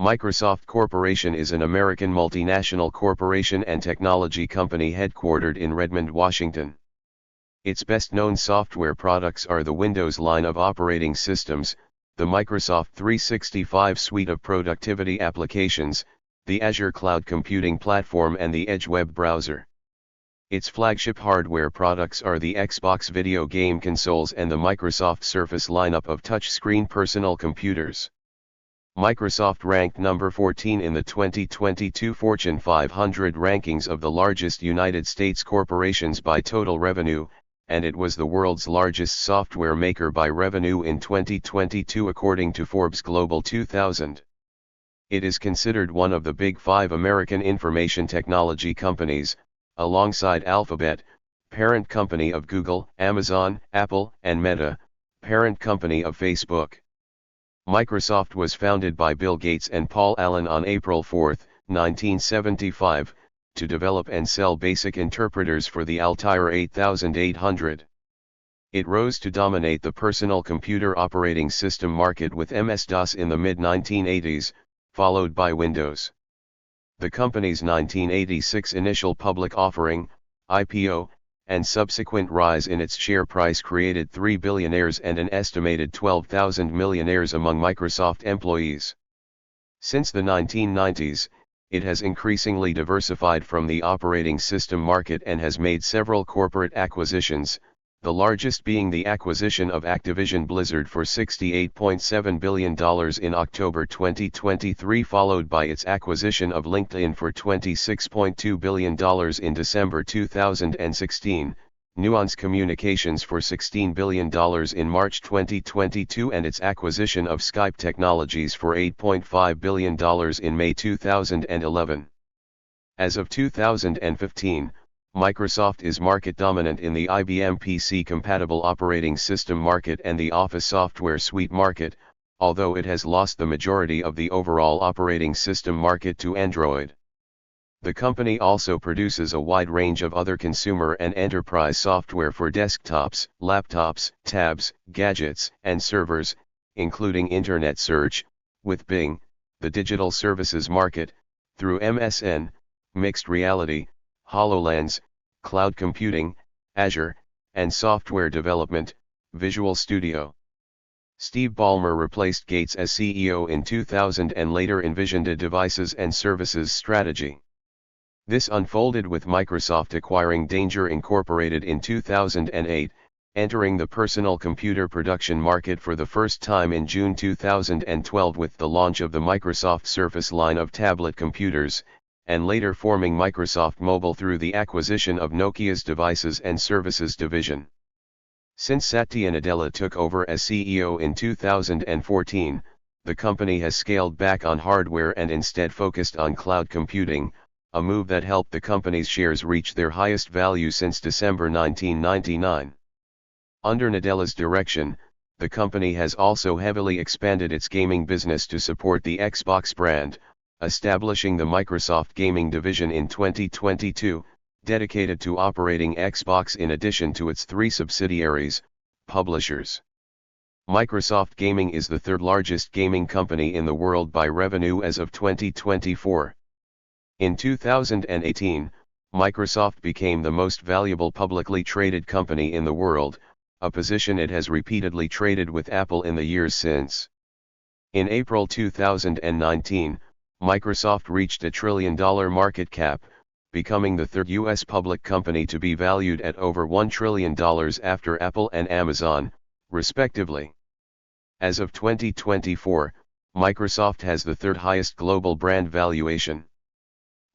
Microsoft Corporation is an American multinational corporation and technology company headquartered in Redmond, Washington. Its best-known software products are the Windows line of operating systems, the Microsoft 365 suite of productivity applications, the Azure Cloud Computing Platform and the Edge web browser. Its flagship hardware products are the Xbox video game consoles and the Microsoft Surface lineup of touchscreen personal computers. Microsoft ranked number 14 in the 2022 Fortune 500 rankings of the largest United States corporations by total revenue, and it was the world's largest software maker by revenue in 2022 according to Forbes Global 2000. It is considered one of the Big Five American information technology companies, alongside Alphabet, parent company of Google, Amazon, Apple, and Meta, parent company of Facebook. Microsoft was founded by Bill Gates and Paul Allen on April 4, 1975, to develop and sell basic interpreters for the Altair 8800. It rose to dominate the personal computer operating system market with MS-DOS in the mid-1980s, followed by Windows. The company's 1986 initial public offering, IPO, and subsequent rise in its share price created 3 billionaires and an estimated 12,000 millionaires among Microsoft employees. Since the 1990s, it has increasingly diversified from the operating system market and has made several corporate acquisitions, the largest being the acquisition of Activision Blizzard for $68.7 billion in October 2023, followed by its acquisition of LinkedIn for $26.2 billion in December 2016, Nuance Communications for $16 billion in March 2022, and its acquisition of Skype Technologies for $8.5 billion in May 2011. As of 2015, Microsoft is market dominant in the IBM PC-compatible operating system market and the Office software suite market, although it has lost the majority of the overall operating system market to Android. The company also produces a wide range of other consumer and enterprise software for desktops, laptops, tabs, gadgets, and servers, including Internet search, with Bing, the digital services market, through MSN, mixed reality, HoloLens, cloud computing, Azure, and software development, Visual Studio. Steve Ballmer replaced Gates as CEO in 2000 and later envisioned a devices and services strategy. This unfolded with Microsoft acquiring Danger Incorporated in 2008, entering the personal computer production market for the first time in June 2012 with the launch of the Microsoft Surface line of tablet computers, and later forming Microsoft Mobile through the acquisition of Nokia's Devices and Services division. Since Satya Nadella took over as CEO in 2014, the company has scaled back on hardware and instead focused on cloud computing, a move that helped the company's shares reach their highest value since December 1999. Under Nadella's direction, the company has also heavily expanded its gaming business to support the Xbox brand, establishing the Microsoft Gaming Division in 2022, dedicated to operating Xbox in addition to its 3 subsidiaries, publishers. Microsoft Gaming is the third largest gaming company in the world by revenue as of 2024. In 2018, Microsoft became the most valuable publicly traded company in the world, a position it has repeatedly traded with Apple in the years since. In April 2019, Microsoft reached $1 trillion market cap, becoming the third U.S. public company to be valued at over $1 trillion after Apple and Amazon, respectively. As of 2024, Microsoft has the third highest global brand valuation.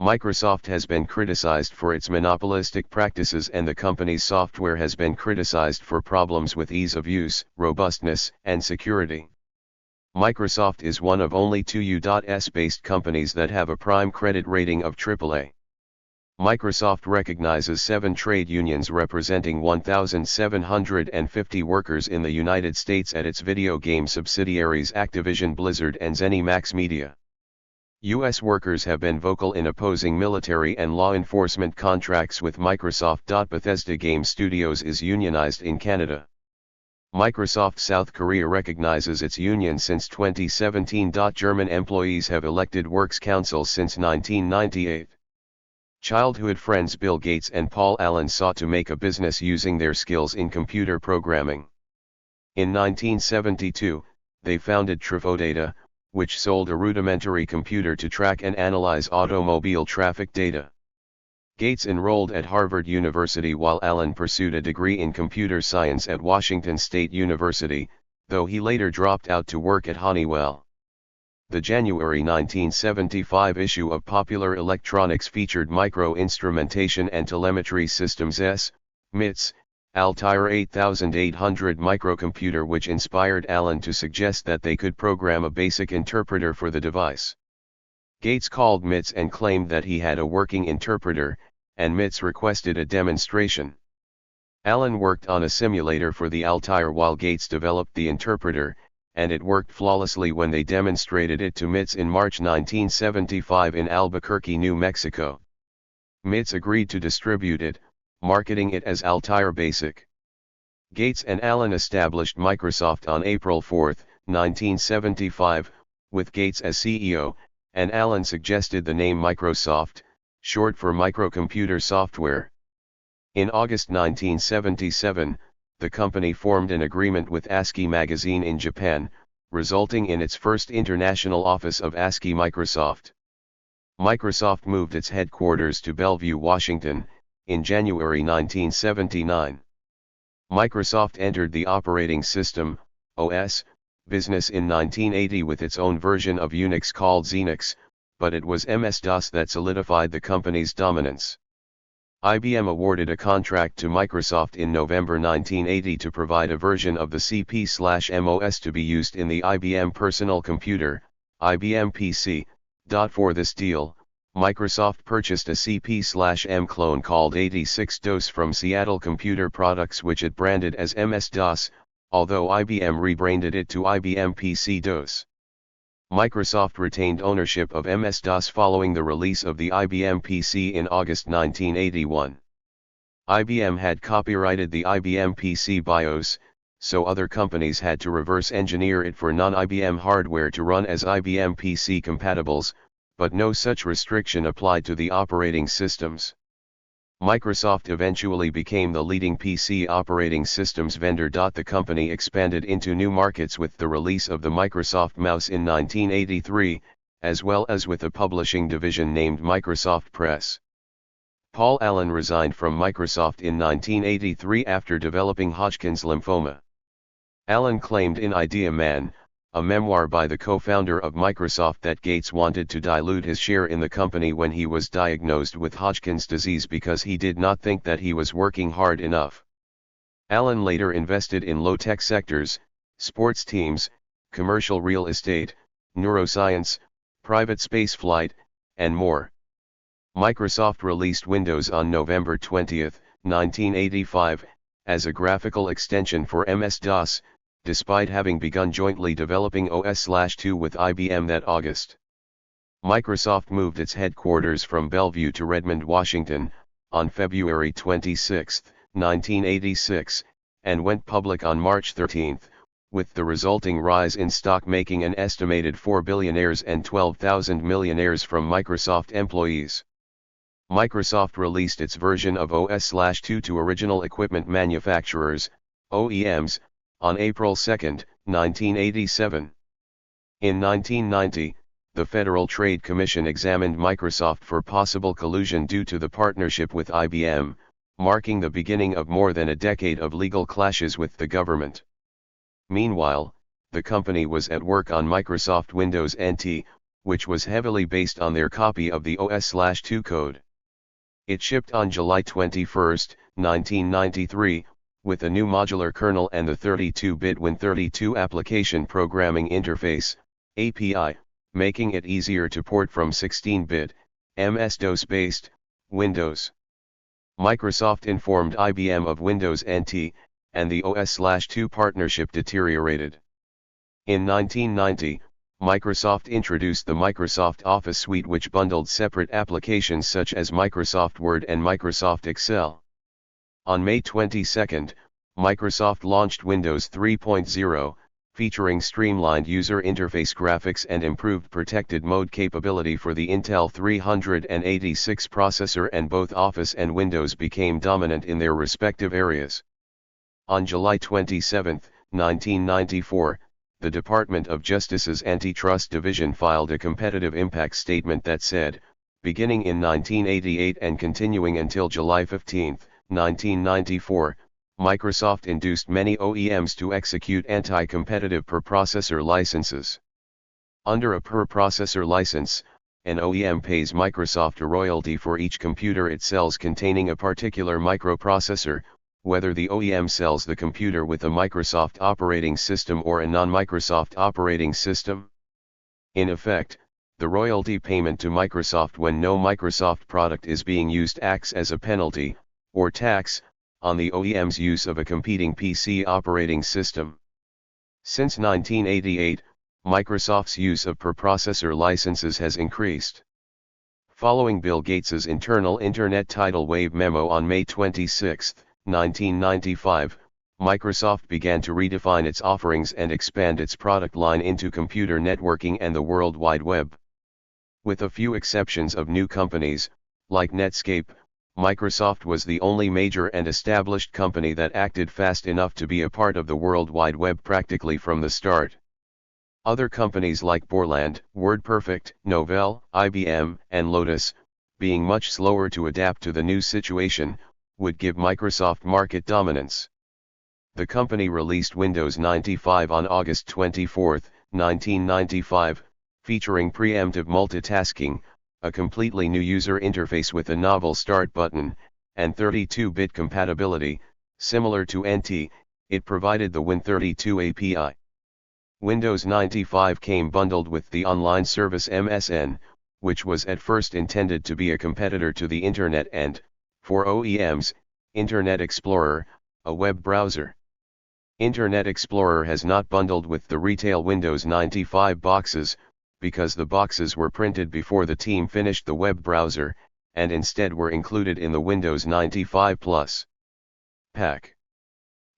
Microsoft has been criticized for its monopolistic practices, and the company's software has been criticized for problems with ease of use, robustness, and security. Microsoft is one of only 2 U.S.-based companies that have a prime credit rating of AAA. Microsoft recognizes 7 trade unions representing 1,750 workers in the United States at its video game subsidiaries Activision Blizzard and ZeniMax Media. U.S. workers have been vocal in opposing military and law enforcement contracts with Microsoft. Bethesda Game Studios is unionized in Canada. Microsoft South Korea recognizes its union since 2017. German employees have elected works councils since 1998. Childhood friends Bill Gates and Paul Allen sought to make a business using their skills in computer programming. In 1972, they founded Trivodata, which sold a rudimentary computer to track and analyze automobile traffic data. Gates enrolled at Harvard University while Allen pursued a degree in computer science at Washington State University, though he later dropped out to work at Honeywell. The January 1975 issue of Popular Electronics featured Micro-Instrumentation and Telemetry Systems (MITS), Altair 8800 microcomputer, which inspired Allen to suggest that they could program a basic interpreter for the device. Gates called MITS and claimed that he had a working interpreter, and MITS requested a demonstration. Allen worked on a simulator for the Altair while Gates developed the interpreter, and it worked flawlessly when they demonstrated it to MITS in March 1975 in Albuquerque, New Mexico. MITS agreed to distribute it, marketing it as Altair Basic. Gates and Allen established Microsoft on April 4, 1975, with Gates as CEO, and Allen suggested the name Microsoft, short for microcomputer software. In August 1977, the company formed an agreement with ASCII magazine in Japan, resulting in its first international office of ASCII Microsoft. Microsoft moved its headquarters to Bellevue, Washington, in January 1979. Microsoft entered the operating system, OS, business in 1980 with its own version of Unix called Xenix, but it was MS-DOS that solidified the company's dominance. IBM awarded a contract to Microsoft in November 1980 to provide a version of the CP/MOS to be used in the IBM personal computer, IBM PC. For this deal, Microsoft purchased a CP/M clone called 86DOS from Seattle Computer Products, which it branded as MS-DOS, although IBM rebranded it to IBM PC-DOS. Microsoft retained ownership of MS-DOS following the release of the IBM PC in August 1981. IBM had copyrighted the IBM PC BIOS, so other companies had to reverse engineer it for non-IBM hardware to run as IBM PC compatibles, but no such restriction applied to the operating systems. Microsoft eventually became the leading PC operating systems vendor. The company expanded into new markets with the release of the Microsoft Mouse in 1983, as well as with a publishing division named Microsoft Press. Paul Allen resigned from Microsoft in 1983 after developing Hodgkin's lymphoma. Allen claimed in Idea Man, a memoir by the co-founder of Microsoft, that Gates wanted to dilute his share in the company when he was diagnosed with Hodgkin's disease because he did not think that he was working hard enough. Allen later invested in low-tech sectors, sports teams, commercial real estate, neuroscience, private spaceflight, and more. Microsoft released Windows on November 20, 1985, as a graphical extension for MS-DOS, despite having begun jointly developing OS/2 with IBM that August. Microsoft moved its headquarters from Bellevue to Redmond, Washington, on February 26, 1986, and went public on March 13, with the resulting rise in stock making an estimated 4 billionaires and 12,000 millionaires from Microsoft employees. Microsoft released its version of OS/2 to original equipment manufacturers, OEMs, on April 2, 1987. In 1990, the Federal Trade Commission examined Microsoft for possible collusion due to the partnership with IBM, marking the beginning of more than a decade of legal clashes with the government. Meanwhile, the company was at work on Microsoft Windows NT, which was heavily based on their copy of the OS/2 code. It shipped on July 21, 1993, with a new modular kernel and the 32-bit Win32 application programming interface, API, making it easier to port from 16-bit, MS-DOS-based, Windows. Microsoft informed IBM of Windows NT, and the OS/2 partnership deteriorated. In 1990, Microsoft introduced the Microsoft Office suite, which bundled separate applications such as Microsoft Word and Microsoft Excel. On May 22, Microsoft launched Windows 3.0, featuring streamlined user interface graphics and improved protected mode capability for the Intel 386 processor, and both Office and Windows became dominant in their respective areas. On July 27, 1994, the Department of Justice's Antitrust Division filed a competitive impact statement that said, beginning in 1988 and continuing until July 15, 1994, Microsoft induced many OEMs to execute anti-competitive per-processor licenses. Under a per-processor license, an OEM pays Microsoft a royalty for each computer it sells containing a particular microprocessor, whether the OEM sells the computer with a Microsoft operating system or a non-Microsoft operating system. In effect, the royalty payment to Microsoft when no Microsoft product is being used acts as a penalty, or tax, on the OEM's use of a competing PC operating system. Since 1988, Microsoft's use of per-processor licenses has increased. Following Bill Gates's internal Internet tidal wave memo on May 26, 1995, Microsoft began to redefine its offerings and expand its product line into computer networking and the World Wide Web. With a few exceptions of new companies, like Netscape, Microsoft was the only major and established company that acted fast enough to be a part of the World Wide Web practically from the start. Other companies like Borland, WordPerfect, Novell, IBM, and Lotus, being much slower to adapt to the new situation, would give Microsoft market dominance. The company released Windows 95 on August 24, 1995, featuring preemptive multitasking, a completely new user interface with a novel start button, and 32-bit compatibility. Similar to NT, it provided the Win32 API. Windows 95 came bundled with the online service MSN, which was at first intended to be a competitor to the Internet and, for OEMs, Internet Explorer, a web browser. Internet Explorer has not bundled with the retail Windows 95 boxes, because the boxes were printed before the team finished the web browser, and instead were included in the Windows 95 Plus pack.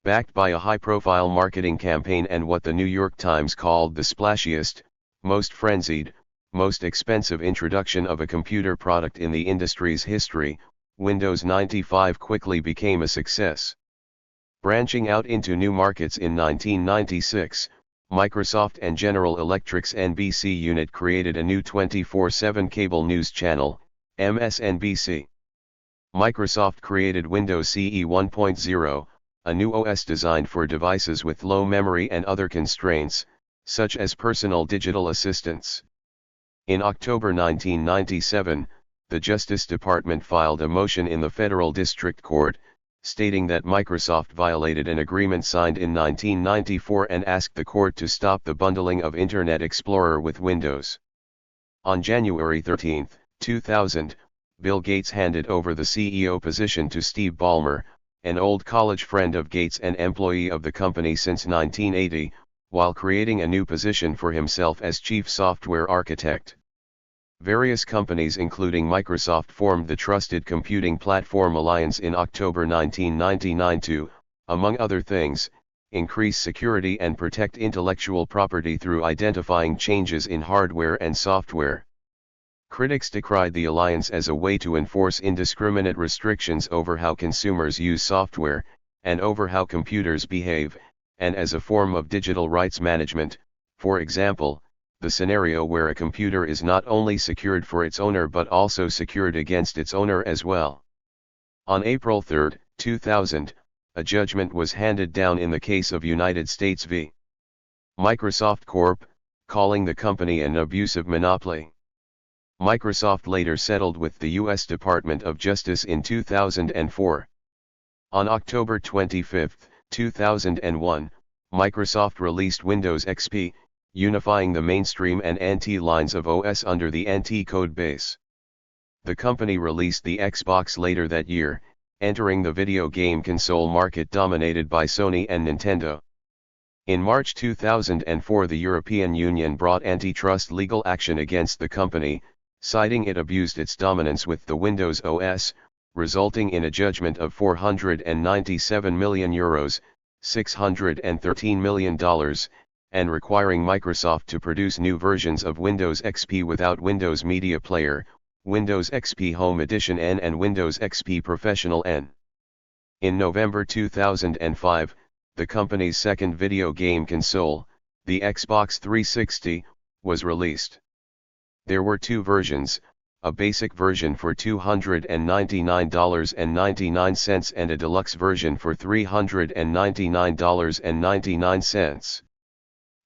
Backed by a high-profile marketing campaign and what the New York Times called the splashiest, most frenzied, most expensive introduction of a computer product in the industry's history, Windows 95 quickly became a success. Branching out into new markets in 1996, Microsoft and General Electric's NBC unit created a new 24/7 cable news channel, MSNBC. Microsoft created Windows CE 1.0, a new OS designed for devices with low memory and other constraints, such as personal digital assistants. In October 1997, the Justice Department filed a motion in the Federal District Court, stating that Microsoft violated an agreement signed in 1994 and asked the court to stop the bundling of Internet Explorer with Windows. On January 13, 2000, Bill Gates handed over the CEO position to Steve Ballmer, an old college friend of Gates and employee of the company since 1980, while creating a new position for himself as chief software architect. Various companies including Microsoft formed the Trusted Computing Platform Alliance in October 1999 to, among other things, increase security and protect intellectual property through identifying changes in hardware and software. Critics decried the alliance as a way to enforce indiscriminate restrictions over how consumers use software, and over how computers behave, and as a form of digital rights management, for example, the scenario where a computer is not only secured for its owner but also secured against its owner as well. On April 3, 2000, a judgment was handed down in the case of United States v. Microsoft Corp., calling the company an abusive monopoly. Microsoft later settled with the U.S. Department of Justice in 2004. On October 25, 2001, Microsoft released Windows XP, unifying the mainstream and NT lines of OS under the NT code base. The company released the Xbox later that year, entering the video game console market dominated by Sony and Nintendo. In March 2004, the European Union brought antitrust legal action against the company, citing it abused its dominance with the Windows OS, resulting in a judgment of €497 million, $613 million, and requiring Microsoft to produce new versions of Windows XP without Windows Media Player, Windows XP Home Edition N and Windows XP Professional N. In November 2005, the company's second video game console, the Xbox 360, was released. There were two versions, a basic version for $299.99 and a deluxe version for $399.99.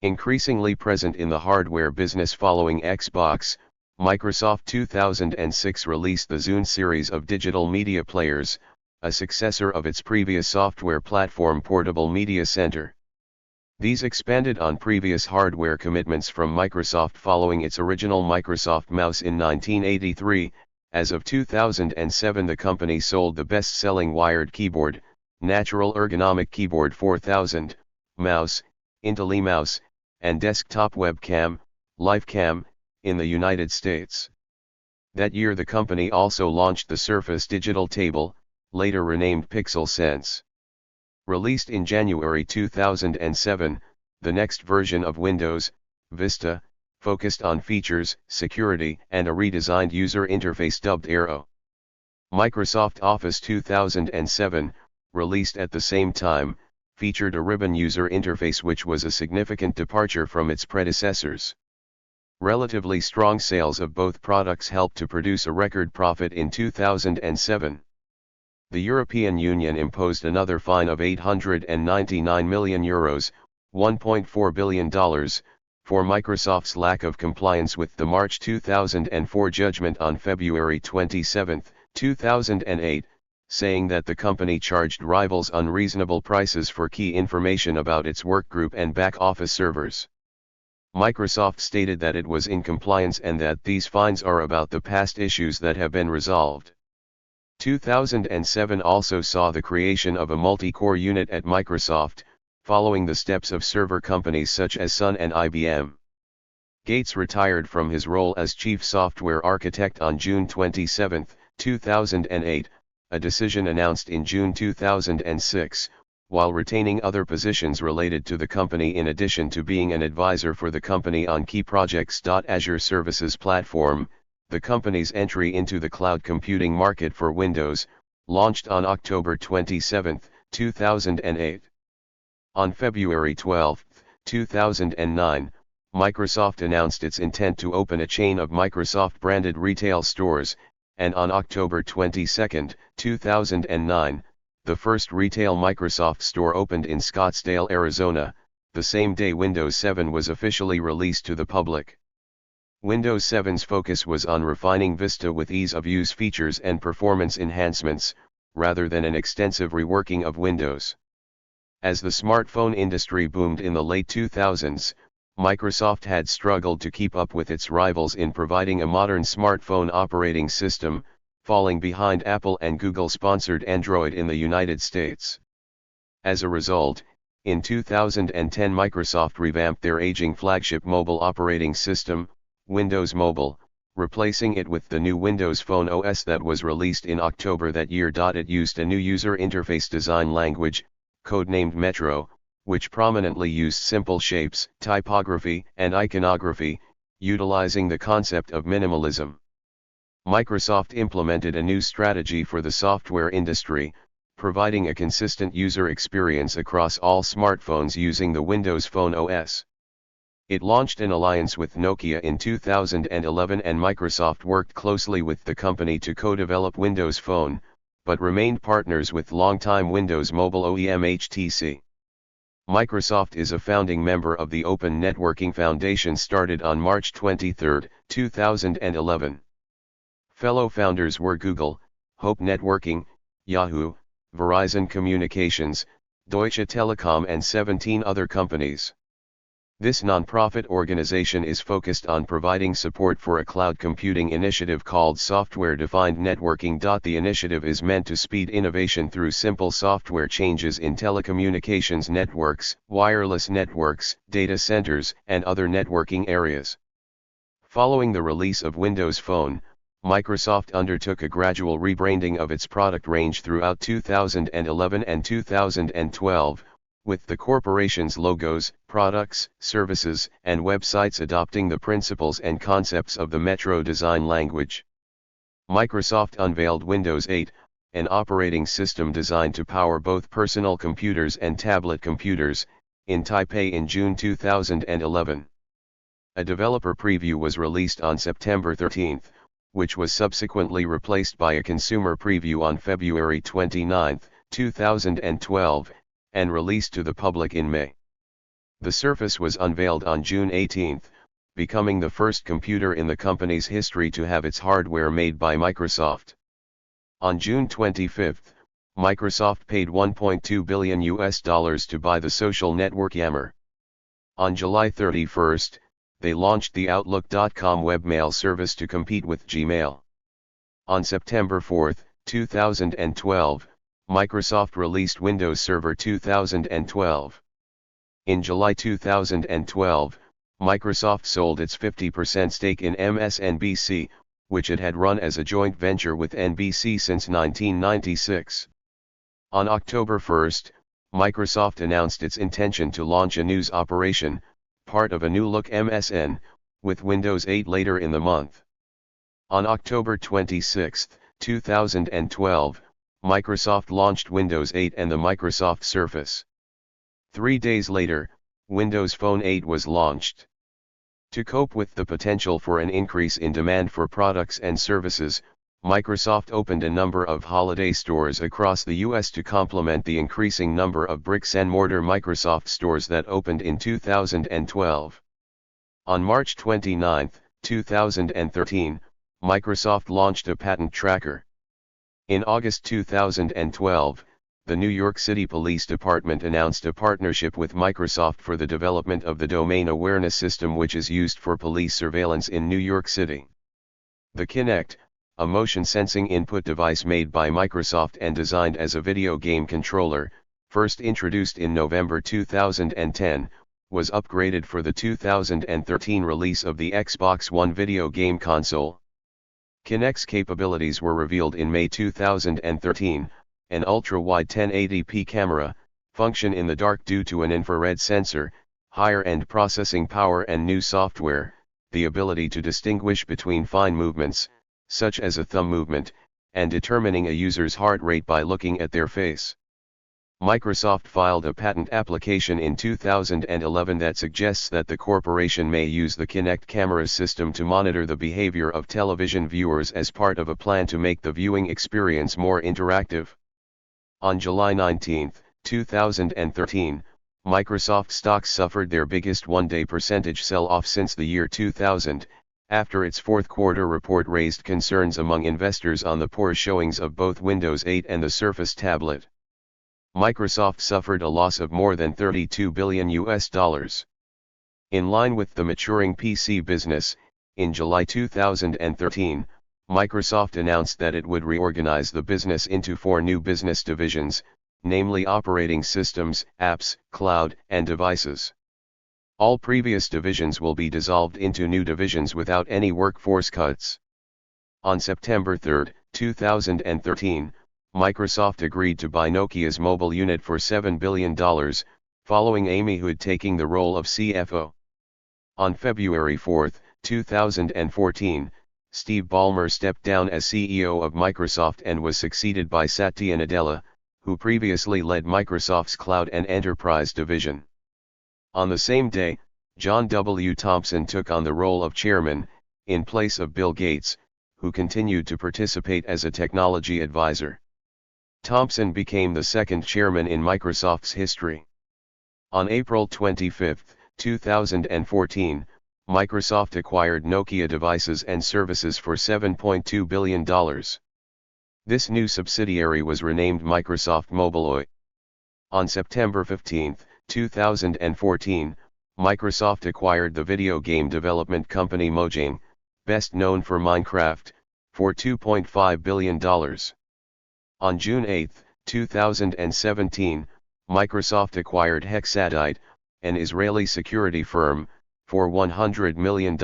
Increasingly present in the hardware business following Xbox, Microsoft 2006 released the Zune series of digital media players, a successor of its previous software platform Portable Media Center. These expanded on previous hardware commitments from Microsoft following its original Microsoft Mouse in 1983. As of 2007, the company sold the best-selling wired keyboard, Natural Ergonomic Keyboard 4000, mouse, IntelliMouse, and desktop webcam, LifeCam, in the United States. That year the company also launched the Surface Digital Table, later renamed Pixel Sense. Released in January 2007, the next version of Windows, Vista, focused on features, security, and a redesigned user interface dubbed Aero. Microsoft Office 2007, released at the same time, featured a ribbon user interface which was a significant departure from its predecessors. Relatively strong sales of both products helped to produce a record profit in 2007. The European Union imposed another fine of €899 million, $1.4 billion, for Microsoft's lack of compliance with the March 2004 judgment on February 27, 2008, saying that the company charged rivals unreasonable prices for key information about its workgroup and back-office servers. Microsoft stated that it was in compliance and that these fines are about the past issues that have been resolved. 2007 also saw the creation of a multi-core unit at Microsoft, following the steps of server companies such as Sun and IBM. Gates retired from his role as chief software architect on June 27, 2008, a decision announced in June 2006, while retaining other positions related to the company in addition to being an advisor for the company on key projects. Azure Services Platform, the company's entry into the cloud computing market for Windows, launched on October 27, 2008. On February 12, 2009, Microsoft announced its intent to open a chain of Microsoft-branded retail stores, and on October 22, 2009, the first retail Microsoft store opened in Scottsdale, Arizona, the same day Windows 7 was officially released to the public. Windows 7's focus was on refining Vista with ease-of-use features and performance enhancements, rather than an extensive reworking of Windows. As the smartphone industry boomed in the late 2000s, Microsoft had struggled to keep up with its rivals in providing a modern smartphone operating system, falling behind Apple and Google-sponsored Android in the United States. As a result, in 2010 Microsoft revamped their aging flagship mobile operating system, Windows Mobile, replacing it with the new Windows Phone OS that was released in October that year. It used a new user interface design language, codenamed Metro, which prominently used simple shapes, typography, and iconography, utilizing the concept of minimalism. Microsoft implemented a new strategy for the software industry, providing a consistent user experience across all smartphones using the Windows Phone OS. It launched an alliance with Nokia in 2011 and Microsoft worked closely with the company to co-develop Windows Phone, but remained partners with longtime Windows Mobile OEM HTC. Microsoft is a founding member of the Open Networking Foundation started on March 23, 2011. Fellow founders were Google, Hope Networking, Yahoo, Verizon Communications, Deutsche Telekom and 17 other companies. This nonprofit organization is focused on providing support for a cloud computing initiative called Software-Defined Networking. The initiative is meant to speed innovation through simple software changes in telecommunications networks, wireless networks, data centers, and other networking areas. Following the release of Windows Phone, Microsoft undertook a gradual rebranding of its product range throughout 2011 and 2012, with the corporation's logos, products, services, and websites adopting the principles and concepts of the Metro design language. Microsoft unveiled Windows 8, an operating system designed to power both personal computers and tablet computers, in Taipei in June 2011. A developer preview was released on September 13, which was subsequently replaced by a consumer preview on February 29, 2012, and released to the public in May. The Surface was unveiled on June 18, becoming the first computer in the company's history to have its hardware made by Microsoft. On June 25, Microsoft paid $1.2 billion to buy the social network Yammer. On July 31, they launched the Outlook.com webmail service to compete with Gmail. On September 4, 2012, Microsoft released Windows Server 2012. In July 2012, Microsoft sold its 50% stake in MSNBC, which it had run as a joint venture with NBC since 1996. On October 1, Microsoft announced its intention to launch a news operation, part of a new-look MSN, with Windows 8 later in the month. On October 26, 2012, Microsoft launched Windows 8 and the Microsoft Surface. 3 days later, Windows Phone 8 was launched. To cope with the potential for an increase in demand for products and services, Microsoft opened a number of holiday stores across the U.S. to complement the increasing number of bricks-and-mortar Microsoft stores that opened in 2012. On March 29, 2013, Microsoft launched a patent tracker. In August 2012, the New York City Police Department announced a partnership with Microsoft for the development of the Domain Awareness System, which is used for police surveillance in New York City. The Kinect, a motion-sensing input device made by Microsoft and designed as a video game controller, first introduced in November 2010, was upgraded for the 2013 release of the Xbox One video game console. Kinect's capabilities were revealed in May 2013, an ultra-wide 1080p camera, function in the dark due to an infrared sensor, higher-end processing power and new software, the ability to distinguish between fine movements, such as a thumb movement, and determining a user's heart rate by looking at their face. Microsoft filed a patent application in 2011 that suggests that the corporation may use the Kinect camera system to monitor the behavior of television viewers as part of a plan to make the viewing experience more interactive. On July 19, 2013, Microsoft stocks suffered their biggest one-day percentage sell-off since the year 2000, after its fourth quarter report raised concerns among investors on the poor showings of both Windows 8 and the Surface tablet. Microsoft suffered a loss of more than $32 billion. In line with the maturing PC business, in July 2013, Microsoft announced that it would reorganize the business into 4 new business divisions, namely Operating Systems, Apps, Cloud, and Devices. All previous divisions will be dissolved into new divisions without any workforce cuts. On September 3, 2013, Microsoft agreed to buy Nokia's mobile unit for $7 billion, following Amy Hood taking the role of CFO. On February 4, 2014, Steve Ballmer stepped down as CEO of Microsoft and was succeeded by Satya Nadella, who previously led Microsoft's Cloud and Enterprise division. On the same day, John W. Thompson took on the role of chairman, in place of Bill Gates, who continued to participate as a technology advisor. Thompson became the second chairman in Microsoft's history. On April 25, 2014, Microsoft acquired Nokia Devices and Services for $7.2 billion. This new subsidiary was renamed Microsoft Mobile. On September 15, 2014, Microsoft acquired the video game development company Mojang, best known for Minecraft, for $2.5 billion. On June 8, 2017, Microsoft acquired Hexadite, an Israeli security firm, for $100 million.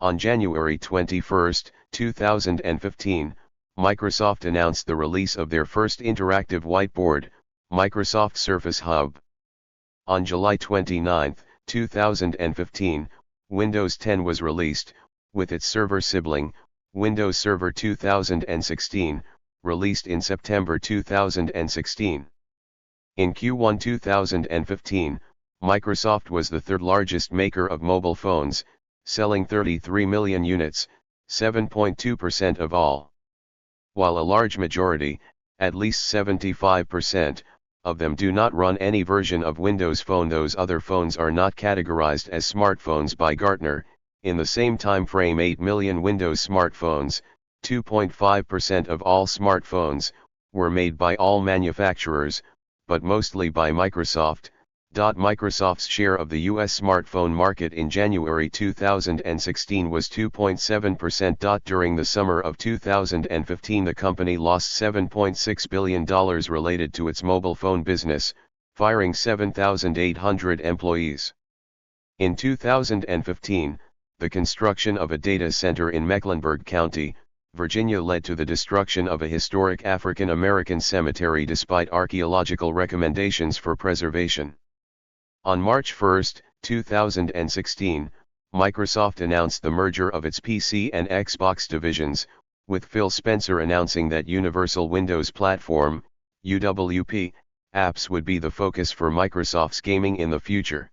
On January 21, 2015, Microsoft announced the release of their first interactive whiteboard, Microsoft Surface Hub. On July 29, 2015, Windows 10 was released, with its server sibling, Windows Server 2016, released in September 2016. In Q1 2015, Microsoft was the third largest maker of mobile phones, selling 33 million units, 7.2% of all. While a large majority, at least 75%, of them do not run any version of Windows Phone, those other phones are not categorized as smartphones by Gartner. In the same time frame, 8 million Windows smartphones, 2.5% of all smartphones, were made by all manufacturers, but mostly by Microsoft. Microsoft's share of the US smartphone market in January 2016 was 2.7%. During the summer of 2015, the company lost $7.6 billion related to its mobile phone business, firing 7,800 employees. In 2015, the construction of a data center in Mecklenburg County, Virginia led to the destruction of a historic African American cemetery despite archaeological recommendations for preservation. On March 1, 2016, Microsoft announced the merger of its PC and Xbox divisions, with Phil Spencer announcing that Universal Windows Platform, UWP, apps would be the focus for Microsoft's gaming in the future.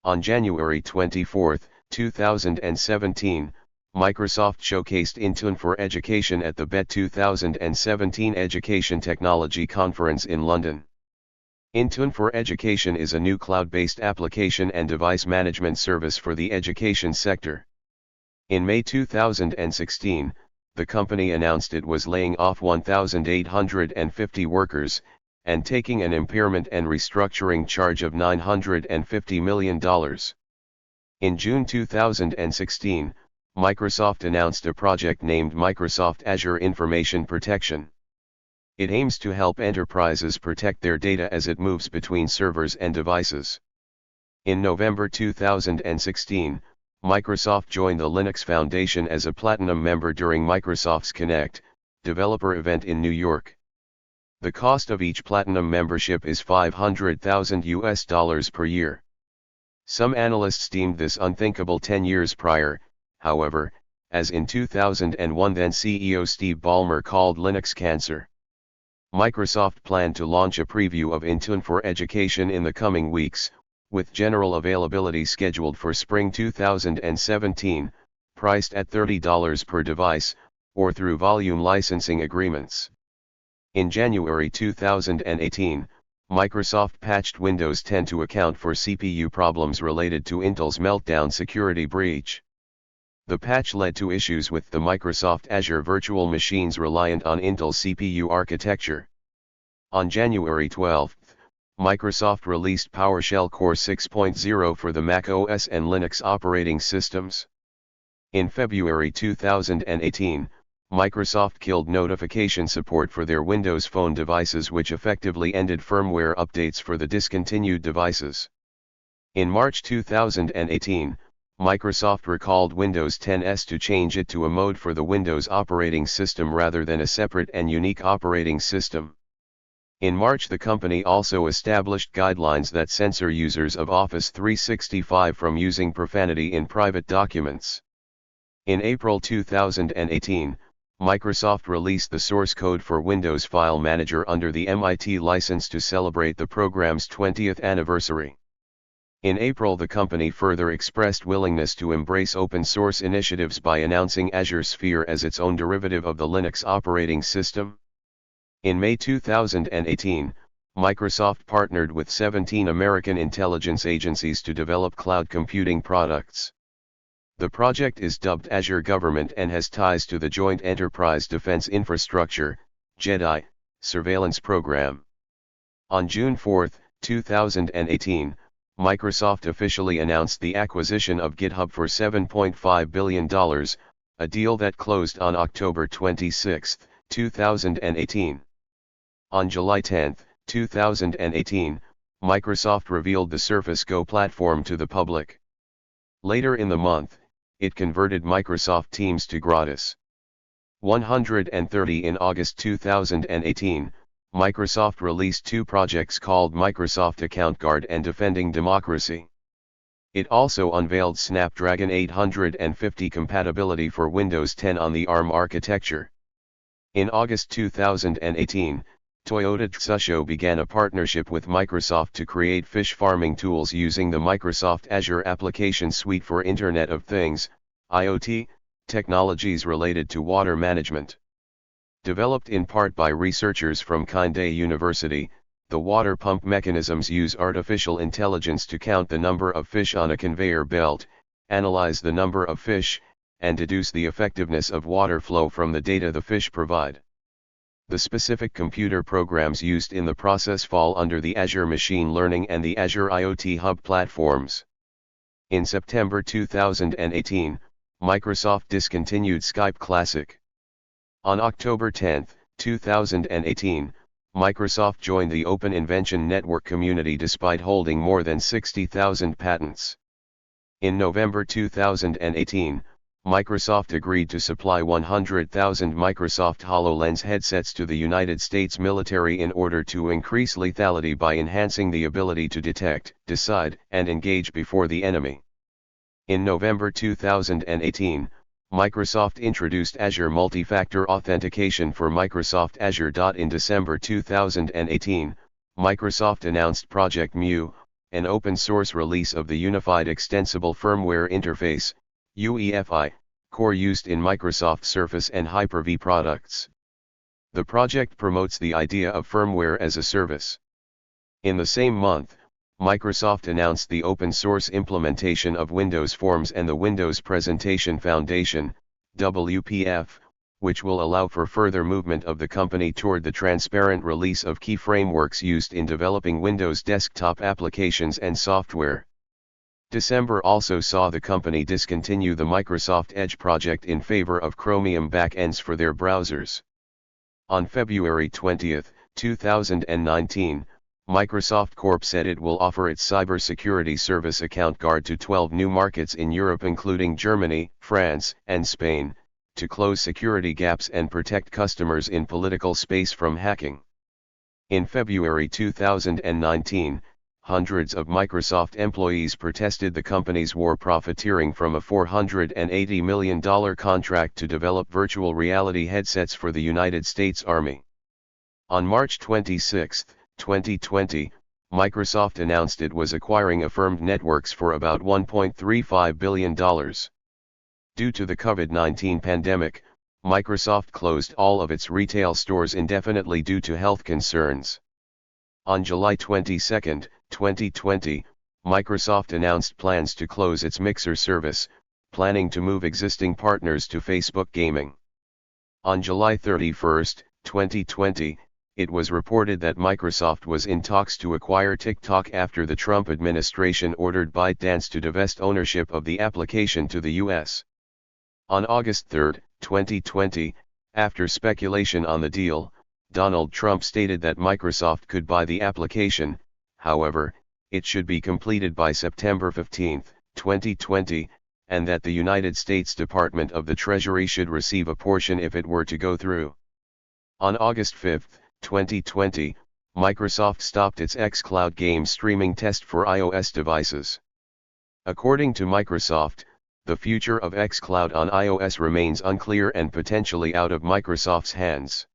On January 24, 2017, Microsoft showcased Intune for Education at the BET 2017 Education Technology Conference in London. Intune for Education is a new cloud-based application and device management service for the education sector. In May 2016, the company announced it was laying off 1,850 workers, and taking an impairment and restructuring charge of $950 million. In June 2016, Microsoft announced a project named Microsoft Azure Information Protection. It aims to help enterprises protect their data as it moves between servers and devices. In November 2016, Microsoft joined the Linux Foundation as a Platinum member during Microsoft's Connect developer event in New York. The cost of each Platinum membership is $500,000 per year. Some analysts deemed this unthinkable 10 years prior, however, as in 2001 then CEO Steve Ballmer called Linux cancer. Microsoft planned to launch a preview of Intune for Education in the coming weeks, with general availability scheduled for spring 2017, priced at $30 per device, or through volume licensing agreements. In January 2018, Microsoft patched Windows 10 to account for CPU problems related to Intel's Meltdown security breach. The patch led to issues with the Microsoft Azure virtual machines reliant on Intel's CPU architecture. On January 12, Microsoft released PowerShell Core 6.0 for the Mac OS and Linux operating systems. In February 2018, Microsoft killed notification support for their Windows Phone devices, which effectively ended firmware updates for the discontinued devices. In March 2018, Microsoft recalled Windows 10s to change it to a mode for the Windows operating system rather than a separate and unique operating system. In March, the company also established guidelines that censor users of Office 365 from using profanity in private documents. In April 2018, Microsoft released the source code for Windows File Manager under the MIT license to celebrate the program's 20th anniversary. In April, the company further expressed willingness to embrace open source initiatives by announcing Azure Sphere as its own derivative of the Linux operating system. In May 2018, Microsoft partnered with 17 American intelligence agencies to develop cloud computing products. The project is dubbed Azure Government and has ties to the Joint Enterprise Defense Infrastructure (JEDI) surveillance program. On June 4, 2018, Microsoft officially announced the acquisition of GitHub for $7.5 billion, a deal that closed on October 26, 2018. On July 10, 2018, Microsoft revealed the Surface Go platform to the public. Later in the month, it converted Microsoft Teams to gratis. 130. In August 2018, Microsoft released two projects called Microsoft Account Guard and Defending Democracy. It also unveiled Snapdragon 850 compatibility for Windows 10 on the ARM architecture. In August 2018, Toyota Tsusho began a partnership with Microsoft to create fish farming tools using the Microsoft Azure Application Suite for Internet of Things, IoT, technologies related to water management. Developed in part by researchers from Kindai University, the water pump mechanisms use artificial intelligence to count the number of fish on a conveyor belt, analyze the number of fish, and deduce the effectiveness of water flow from the data the fish provide. The specific computer programs used in the process fall under the Azure Machine Learning and the Azure IoT Hub platforms. In September 2018, Microsoft discontinued Skype Classic. On October 10, 2018, Microsoft joined the Open Invention Network community despite holding more than 60,000 patents. In November 2018, Microsoft agreed to supply 100,000 Microsoft HoloLens headsets to the United States military in order to increase lethality by enhancing the ability to detect, decide, and engage before the enemy. In November 2018, Microsoft introduced Azure Multi-Factor Authentication for Microsoft Azure. In December 2018, Microsoft announced Project Mu, an open-source release of the Unified Extensible Firmware Interface, UEFI, core used in Microsoft Surface and Hyper-V products. The project promotes the idea of firmware as a service. In the same month, Microsoft announced the open-source implementation of Windows Forms and the Windows Presentation Foundation, WPF, which will allow for further movement of the company toward the transparent release of key frameworks used in developing Windows desktop applications and software. December also saw the company discontinue the Microsoft Edge project in favor of Chromium backends for their browsers. On February 20, 2019, Microsoft Corp said it will offer its cybersecurity service Account Guard to 12 new markets in Europe including Germany, France, and Spain, to close security gaps and protect customers in political space from hacking. In February 2019, hundreds of Microsoft employees protested the company's war profiteering from a $480 million contract to develop virtual reality headsets for the United States Army. On March 26, 2020, Microsoft announced it was acquiring Affirmed Networks for about $1.35 billion. Due to the COVID-19 pandemic, Microsoft closed all of its retail stores indefinitely due to health concerns. On July 22, 2020, Microsoft announced plans to close its Mixer service, planning to move existing partners to Facebook Gaming. On July 31, 2020, it was reported that Microsoft was in talks to acquire TikTok after the Trump administration ordered ByteDance to divest ownership of the application to the U.S. On August 3, 2020, after speculation on the deal, Donald Trump stated that Microsoft could buy the application, however, it should be completed by September 15, 2020, and that the United States Department of the Treasury should receive a portion if it were to go through. On August 5, 2020, Microsoft stopped its xCloud game streaming test for iOS devices. According to Microsoft, the future of xCloud on iOS remains unclear and potentially out of Microsoft's hands.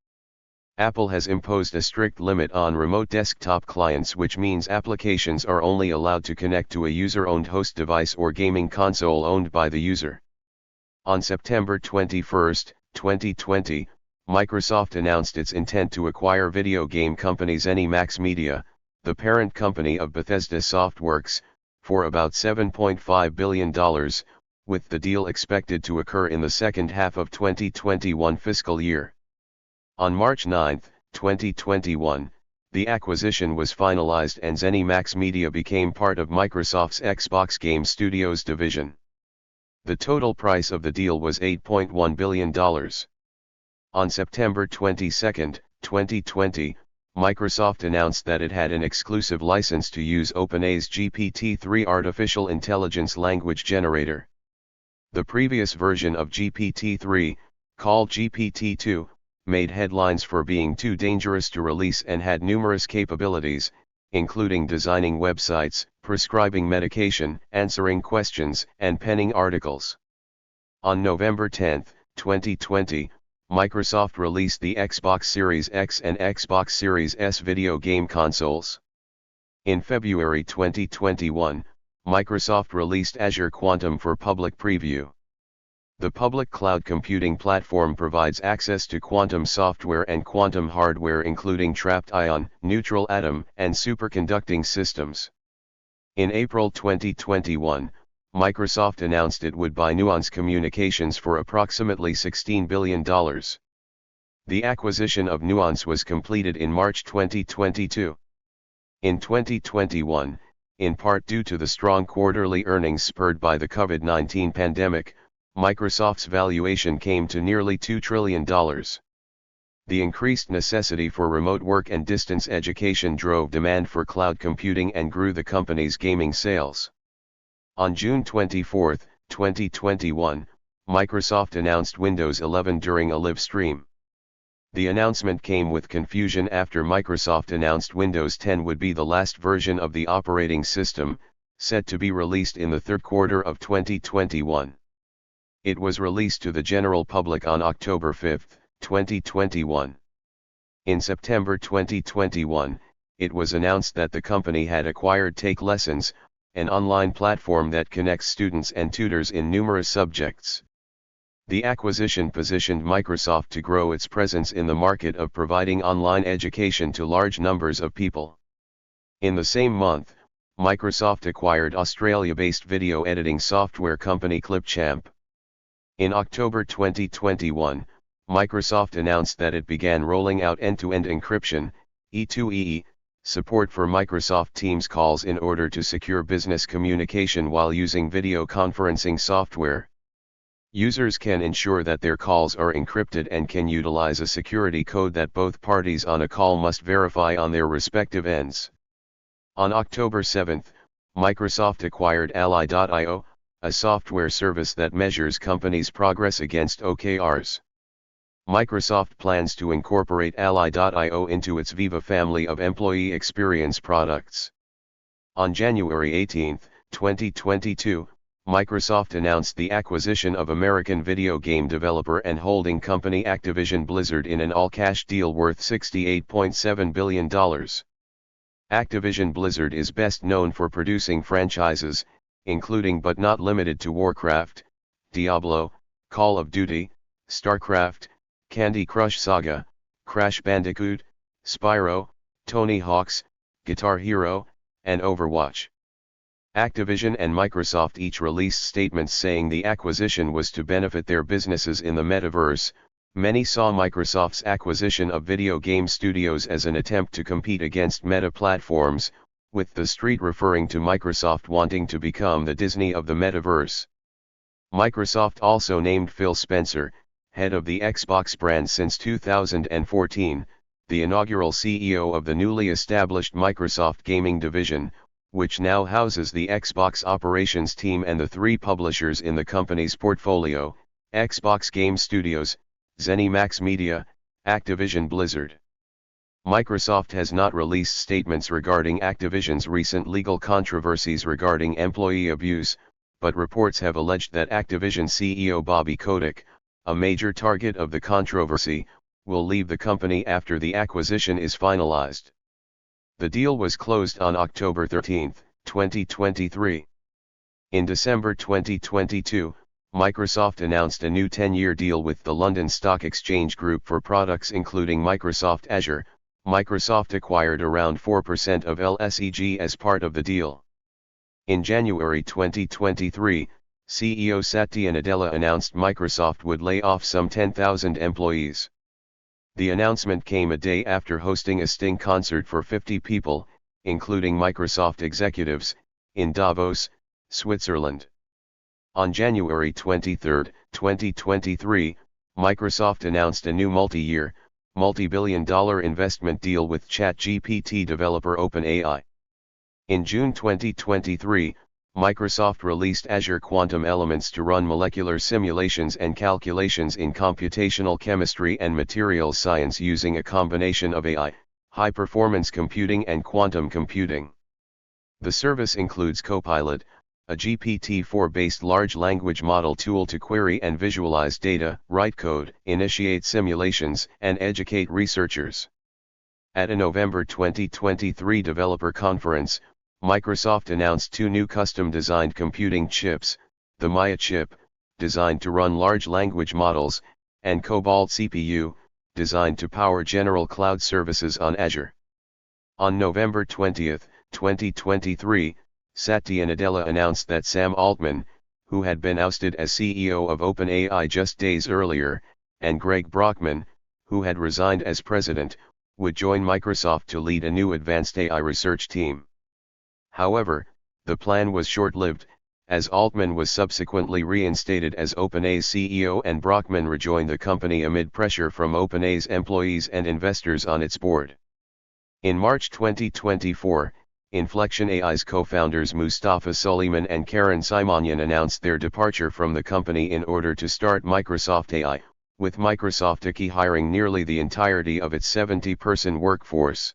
Apple has imposed a strict limit on remote desktop clients, which means applications are only allowed to connect to a user-owned host device or gaming console owned by the user. On September 21, 2020, Microsoft announced its intent to acquire video game company ZeniMax Media, the parent company of Bethesda Softworks, for about $7.5 billion, with the deal expected to occur in the second half of 2021 fiscal year. On March 9, 2021, the acquisition was finalized and ZeniMax Media became part of Microsoft's Xbox Game Studios division. The total price of the deal was $8.1 billion. On September 22, 2020, Microsoft announced that it had an exclusive license to use OpenAI's GPT-3 artificial intelligence language generator. The previous version of GPT-3, called GPT-2, made headlines for being too dangerous to release and had numerous capabilities, including designing websites, prescribing medication, answering questions, and penning articles. On November 10, 2020, Microsoft released the Xbox Series X and Xbox Series S video game consoles. In February 2021, Microsoft released Azure Quantum for public preview. The public cloud computing platform provides access to quantum software and quantum hardware including trapped ion, neutral atom, and superconducting systems. In April 2021, Microsoft announced it would buy Nuance Communications for approximately $16 billion. The acquisition of Nuance was completed in March 2022. In 2021, in part due to the strong quarterly earnings spurred by the COVID-19 pandemic, Microsoft's valuation came to nearly $2 trillion. The increased necessity for remote work and distance education drove demand for cloud computing and grew the company's gaming sales. On June 24, 2021, Microsoft announced Windows 11 during a live stream. The announcement came with confusion after Microsoft announced Windows 10 would be the last version of the operating system, set to be released in the third quarter of 2021. It was released to the general public on October 5, 2021. In September 2021, it was announced that the company had acquired Take Lessons, an online platform that connects students and tutors in numerous subjects. The acquisition positioned Microsoft to grow its presence in the market of providing online education to large numbers of people. In the same month, Microsoft acquired Australia-based video editing software company Clipchamp. In October 2021, Microsoft announced that it began rolling out end-to-end encryption, E2E, support for Microsoft Teams calls in order to secure business communication while using video conferencing software. Users can ensure that their calls are encrypted and can utilize a security code that both parties on a call must verify on their respective ends. On October 7, Microsoft acquired Ally.io, a software service that measures companies' progress against OKRs. Microsoft plans to incorporate Ally.io into its Viva family of employee experience products. On January 18, 2022, Microsoft announced the acquisition of American video game developer and holding company Activision Blizzard in an all-cash deal worth $68.7 billion. Activision Blizzard is best known for producing franchises, including but not limited to Warcraft, Diablo, Call of Duty, StarCraft, Candy Crush Saga, Crash Bandicoot, Spyro, Tony Hawk's, Guitar Hero, and Overwatch. Activision and Microsoft each released statements saying the acquisition was to benefit their businesses in the metaverse. Many saw Microsoft's acquisition of video game studios as an attempt to compete against meta platforms, with the street referring to Microsoft wanting to become the Disney of the metaverse. Microsoft also named Phil Spencer, head of the Xbox brand since 2014, the inaugural CEO of the newly established Microsoft Gaming Division, which now houses the Xbox operations team and the three publishers in the company's portfolio, Xbox Game Studios, ZeniMax Media, Activision Blizzard. Microsoft has not released statements regarding Activision's recent legal controversies regarding employee abuse, but reports have alleged that Activision CEO Bobby Kotick, a major target of the controversy, will leave the company after the acquisition is finalized. The deal was closed on October 13, 2023. In December 2022, Microsoft announced a new 10-year deal with the London Stock Exchange Group for products including Microsoft Azure. Microsoft acquired around 4% of LSEG as part of the deal. In January 2023, CEO Satya Nadella announced Microsoft would lay off some 10,000 employees. The announcement came a day after hosting a Sting concert for 50 people, including Microsoft executives, in Davos, Switzerland. On January 23, 2023, Microsoft announced a new multi-year, multi-billion-dollar investment deal with ChatGPT developer OpenAI. In June 2023, Microsoft released Azure Quantum Elements to run molecular simulations and calculations in computational chemistry and materials science using a combination of AI, high-performance computing and quantum computing. The service includes Copilot, a GPT-4-based large language model tool to query and visualize data, write code, initiate simulations, and educate researchers. At a November 2023 developer conference, Microsoft announced two new custom-designed computing chips, the Maya chip, designed to run large language models, and Cobalt CPU, designed to power general cloud services on Azure. On November 20, 2023, Satya Nadella announced that Sam Altman, who had been ousted as CEO of OpenAI just days earlier, and Greg Brockman, who had resigned as president, would join Microsoft to lead a new advanced AI research team. However, the plan was short-lived, as Altman was subsequently reinstated as OpenAI's CEO and Brockman rejoined the company amid pressure from OpenAI's employees and investors on its board. In March 2024, Inflection AI's co-founders Mustafa Suleyman and Karen Simonian announced their departure from the company in order to start Microsoft AI, with Microsoft AI hiring nearly the entirety of its 70-person workforce.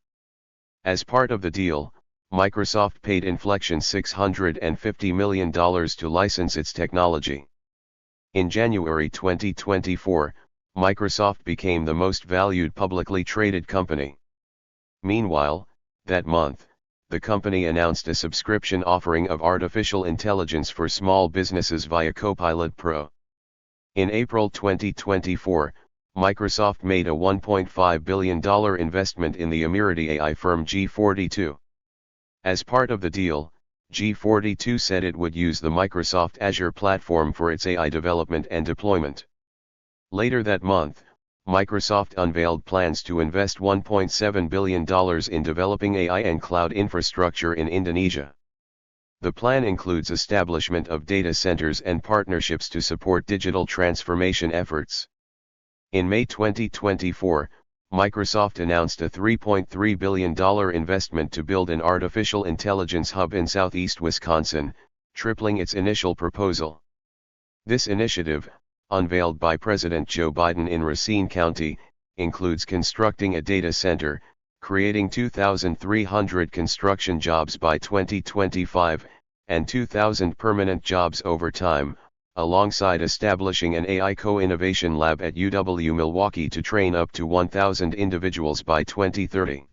As part of the deal, Microsoft paid Inflection $650 million to license its technology. In January 2024, Microsoft became the most valued publicly traded company. Meanwhile, that month, the company announced a subscription offering of artificial intelligence for small businesses via Copilot Pro. In April 2024, Microsoft made a $1.5 billion investment in the Emirati AI firm G42. As part of the deal, G42 said it would use the Microsoft Azure platform for its AI development and deployment. Later that month, Microsoft unveiled plans to invest $1.7 billion in developing AI and cloud infrastructure in Indonesia. The plan includes establishment of data centers and partnerships to support digital transformation efforts. In May 2024, Microsoft announced a $3.3 billion investment to build an artificial intelligence hub in southeast Wisconsin, tripling its initial proposal. This initiative, unveiled by President Joe Biden in Racine County, includes constructing a data center, creating 2,300 construction jobs by 2025, and 2,000 permanent jobs over time, alongside establishing an AI co-innovation lab at UW-Milwaukee to train up to 1,000 individuals by 2030.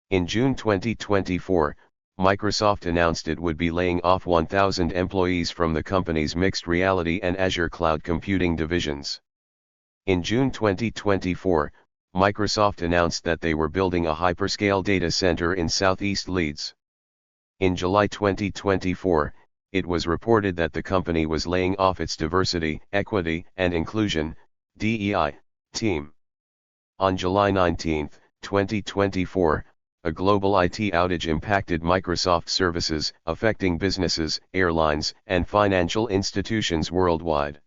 In June 2024, Microsoft announced it would be laying off 1,000 employees from the company's mixed reality and Azure cloud computing divisions. In June 2024, Microsoft announced that they were building a hyperscale data center in Southeast Leeds. In July 2024, it was reported that the company was laying off its Diversity, Equity, and Inclusion (DEI) team. On July 19, 2024, a global IT outage impacted Microsoft services, affecting businesses, airlines, and financial institutions worldwide.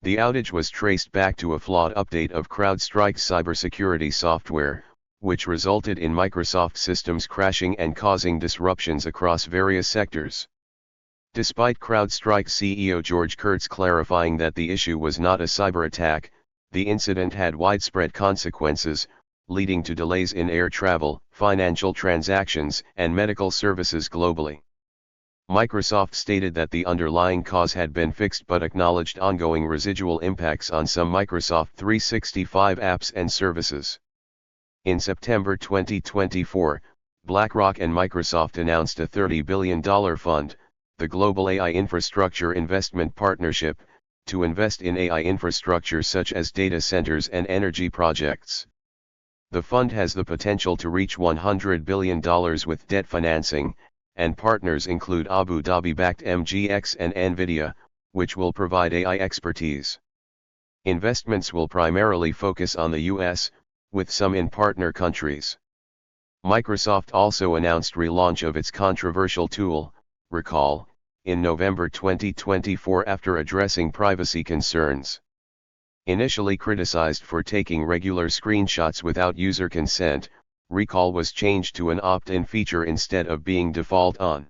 The outage was traced back to a flawed update of CrowdStrike's cybersecurity software, which resulted in Microsoft systems crashing and causing disruptions across various sectors. Despite CrowdStrike CEO George Kurtz clarifying that the issue was not a cyber attack, the incident had widespread consequences, leading to delays in air travel, financial transactions, and medical services globally. Microsoft stated that the underlying cause had been fixed but acknowledged ongoing residual impacts on some Microsoft 365 apps and services. In September 2024, BlackRock and Microsoft announced a $30 billion fund, the Global AI Infrastructure Investment Partnership, to invest in AI infrastructure such as data centers and energy projects. The fund has the potential to reach $100 billion with debt financing, and partners include Abu Dhabi-backed MGX and NVIDIA, which will provide AI expertise. Investments will primarily focus on the US, with some in partner countries. Microsoft also announced relaunch of its controversial tool, Recall, in November 2024 after addressing privacy concerns. Initially criticized for taking regular screenshots without user consent, Recall was changed to an opt-in feature instead of being default on.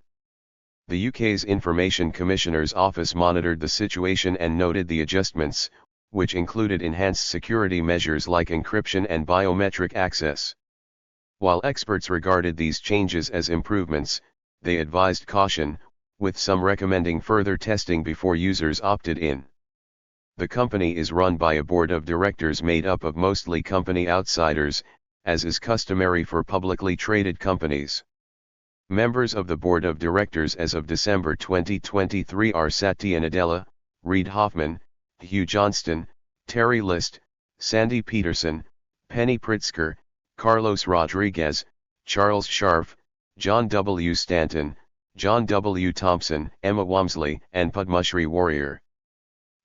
The UK's Information Commissioner's Office monitored the situation and noted the adjustments, which included enhanced security measures like encryption and biometric access. While experts regarded these changes as improvements, they advised caution, with some recommending further testing before users opted in. The company is run by a board of directors made up of mostly company outsiders, as is customary for publicly traded companies. Members of the board of directors as of December 2023 are Satya Nadella, Reid Hoffman, Hugh Johnston, Terry List, Sandy Peterson, Penny Pritzker, Carlos Rodriguez, Charles Scharf, John W. Stanton, John W. Thompson, Emma Wamsley, and Padmashri Warrior.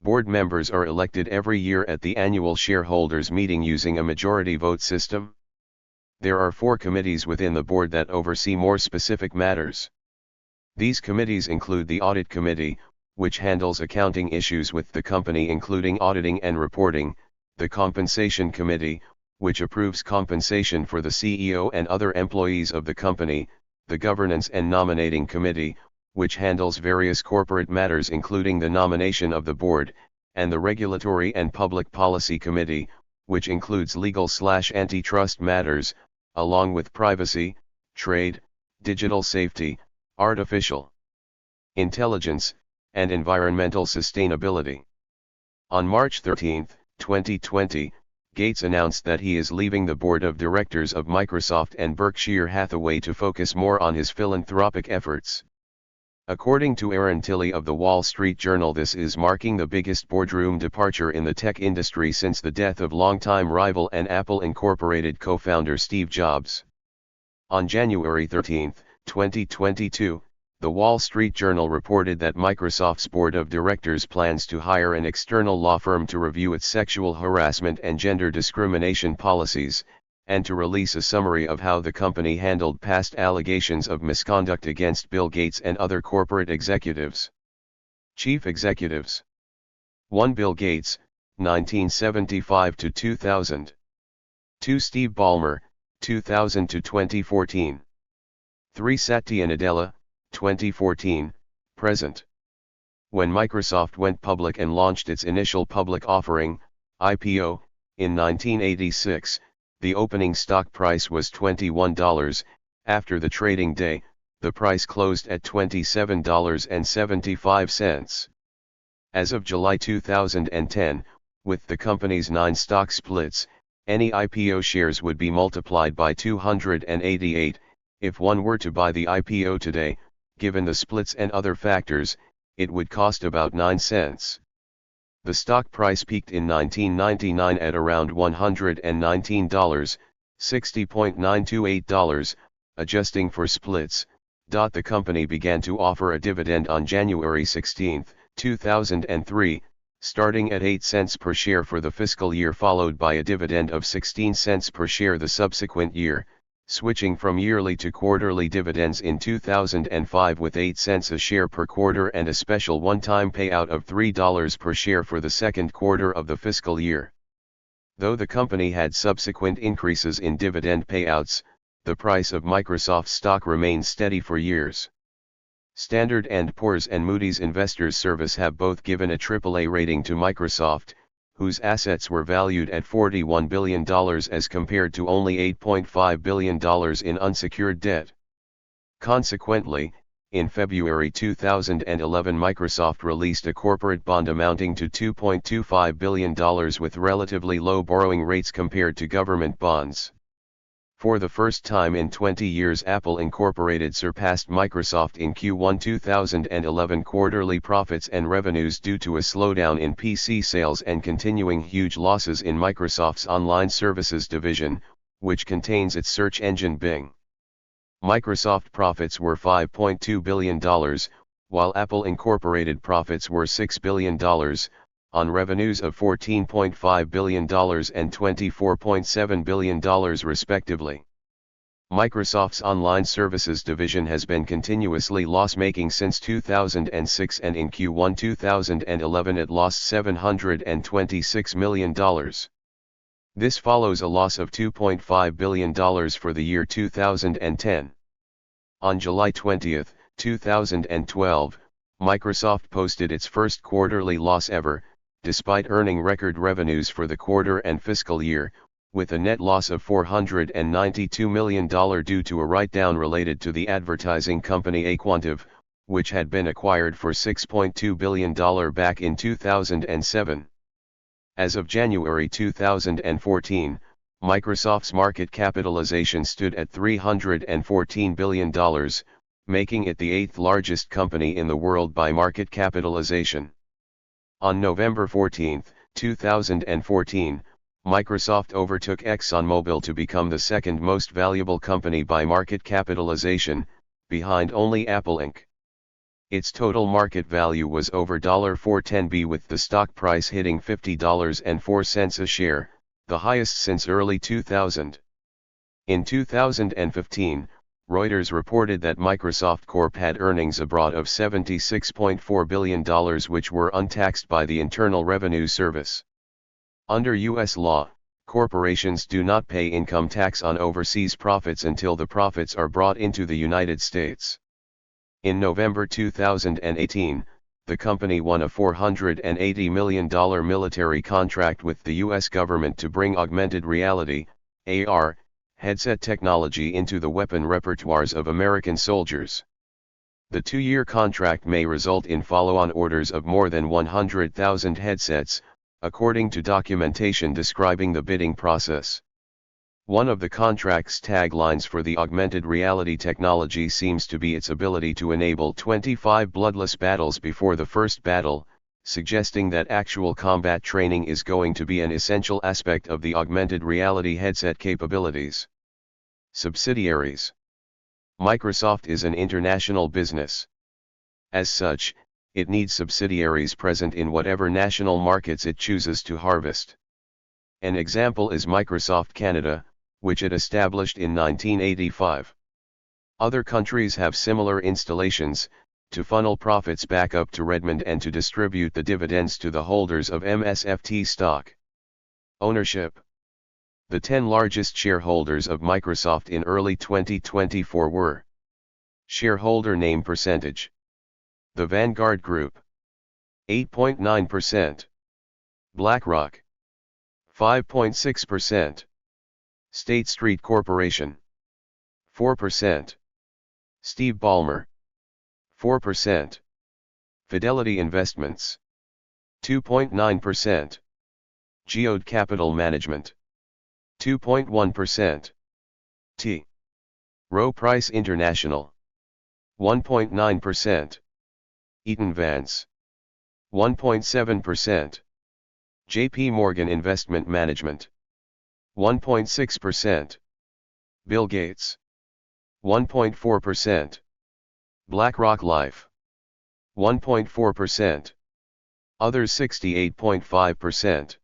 Board members are elected every year at the annual shareholders meeting using a majority vote system. There are 4 committees within the board that oversee more specific matters. These committees include the Audit Committee, which handles accounting issues with the company including auditing and reporting, the Compensation Committee, which approves compensation for the CEO and other employees of the company, the Governance and Nominating Committee, which handles various corporate matters including the nomination of the board, and the Regulatory and Public Policy Committee, which includes legal/antitrust matters, along with privacy, trade, digital safety, artificial intelligence, and environmental sustainability. On March 13, 2020, Gates announced that he is leaving the board of directors of Microsoft and Berkshire Hathaway to focus more on his philanthropic efforts. According to Aaron Tilley of the Wall Street Journal, this is marking the biggest boardroom departure in the tech industry since the death of longtime rival and Apple Incorporated co-founder Steve Jobs. On January 13, 2022, the Wall Street Journal reported that Microsoft's board of directors plans to hire an external law firm to review its sexual harassment and gender discrimination policies, and to release a summary of how the company handled past allegations of misconduct against Bill Gates and other corporate executives. Chief Executives: 1. Bill Gates, 1975 to 2000. 2. Steve Ballmer, 2000 to 2014. 3. Satya Nadella, 2014, present. When Microsoft went public and launched its initial public offering, IPO, in 1986, the opening stock price was $21. After the trading day, the price closed at $27.75. As of July 2010, with the company's 9 stock splits, any IPO shares would be multiplied by 288. If one were to buy the IPO today, given the splits and other factors, it would cost about 9 cents. The stock price peaked in 1999 at around $119, $60.928, adjusting for splits. The company began to offer a dividend on January 16, 2003, starting at 8 cents per share for the fiscal year, followed by a dividend of 16 cents per share the subsequent year, switching from yearly to quarterly dividends in 2005 with 8 cents a share per quarter and a special one-time payout of $3 per share for the second quarter of the fiscal year. Though the company had subsequent increases in dividend payouts, the price of Microsoft stock remained steady for years. Standard & Poor's and Moody's Investors Service have both given a AAA rating to Microsoft, whose assets were valued at $41 billion as compared to only $8.5 billion in unsecured debt. Consequently, in February 2011 Microsoft released a corporate bond amounting to $2.25 billion with relatively low borrowing rates compared to government bonds. For the first time in 20 years, Apple Incorporated surpassed Microsoft in Q1 2011 quarterly profits and revenues due to a slowdown in PC sales and continuing huge losses in Microsoft's online services division, which contains its search engine Bing. Microsoft profits were $5.2 billion, while Apple Incorporated profits were $6 billion, on revenues of $14.5 billion and $24.7 billion respectively. Microsoft's online services division has been continuously loss-making since 2006, and in Q1 2011 it lost $726 million. This follows a loss of $2.5 billion for the year 2010. On July 20, 2012, Microsoft posted its first quarterly loss ever, despite earning record revenues for the quarter and fiscal year, with a net loss of $492 million due to a write-down related to the advertising company Aquantive, which had been acquired for $6.2 billion back in 2007. As of January 2014, Microsoft's market capitalization stood at $314 billion, making it the eighth largest company in the world by market capitalization. On November 14, 2014, Microsoft overtook ExxonMobil to become the second most valuable company by market capitalization, behind only Apple Inc. Its total market value was over $410 with the stock price hitting $50.04 a share, the highest since early 2000. In 2015, Reuters reported that Microsoft Corp had earnings abroad of $76.4 billion which were untaxed by the Internal Revenue Service. Under U.S. law, corporations do not pay income tax on overseas profits until the profits are brought into the United States. In November 2018, the company won a $480 million military contract with the U.S. government to bring augmented reality, AR, headset technology into the weapon repertoires of American soldiers. The two-year contract may result in follow-on orders of more than 100,000 headsets, according to documentation describing the bidding process. One of the contract's taglines for the augmented reality technology seems to be its ability to enable 25 bloodless battles before the first battle, suggesting that actual combat training is going to be an essential aspect of the augmented reality headset capabilities. Subsidiaries. Microsoft is an international business. As such, it needs subsidiaries present in whatever national markets it chooses to harvest. An example is Microsoft Canada, which it established in 1985. Other countries have similar installations, to funnel profits back up to Redmond and to distribute the dividends to the holders of MSFT stock. Ownership. The 10 largest shareholders of Microsoft in early 2024 were: shareholder name percentage. The Vanguard Group, 8.9%. BlackRock, 5.6%. State Street Corporation, 4%. Steve Ballmer, 4%. Fidelity Investments, 2.9%. Geode Capital Management, 2.1%. T. Rowe Price International, 1.9%. Eaton Vance, 1.7%. JP Morgan Investment Management, 1.6%. Bill Gates, 1.4%. BlackRock Life, 1.4%. Others 68.5%.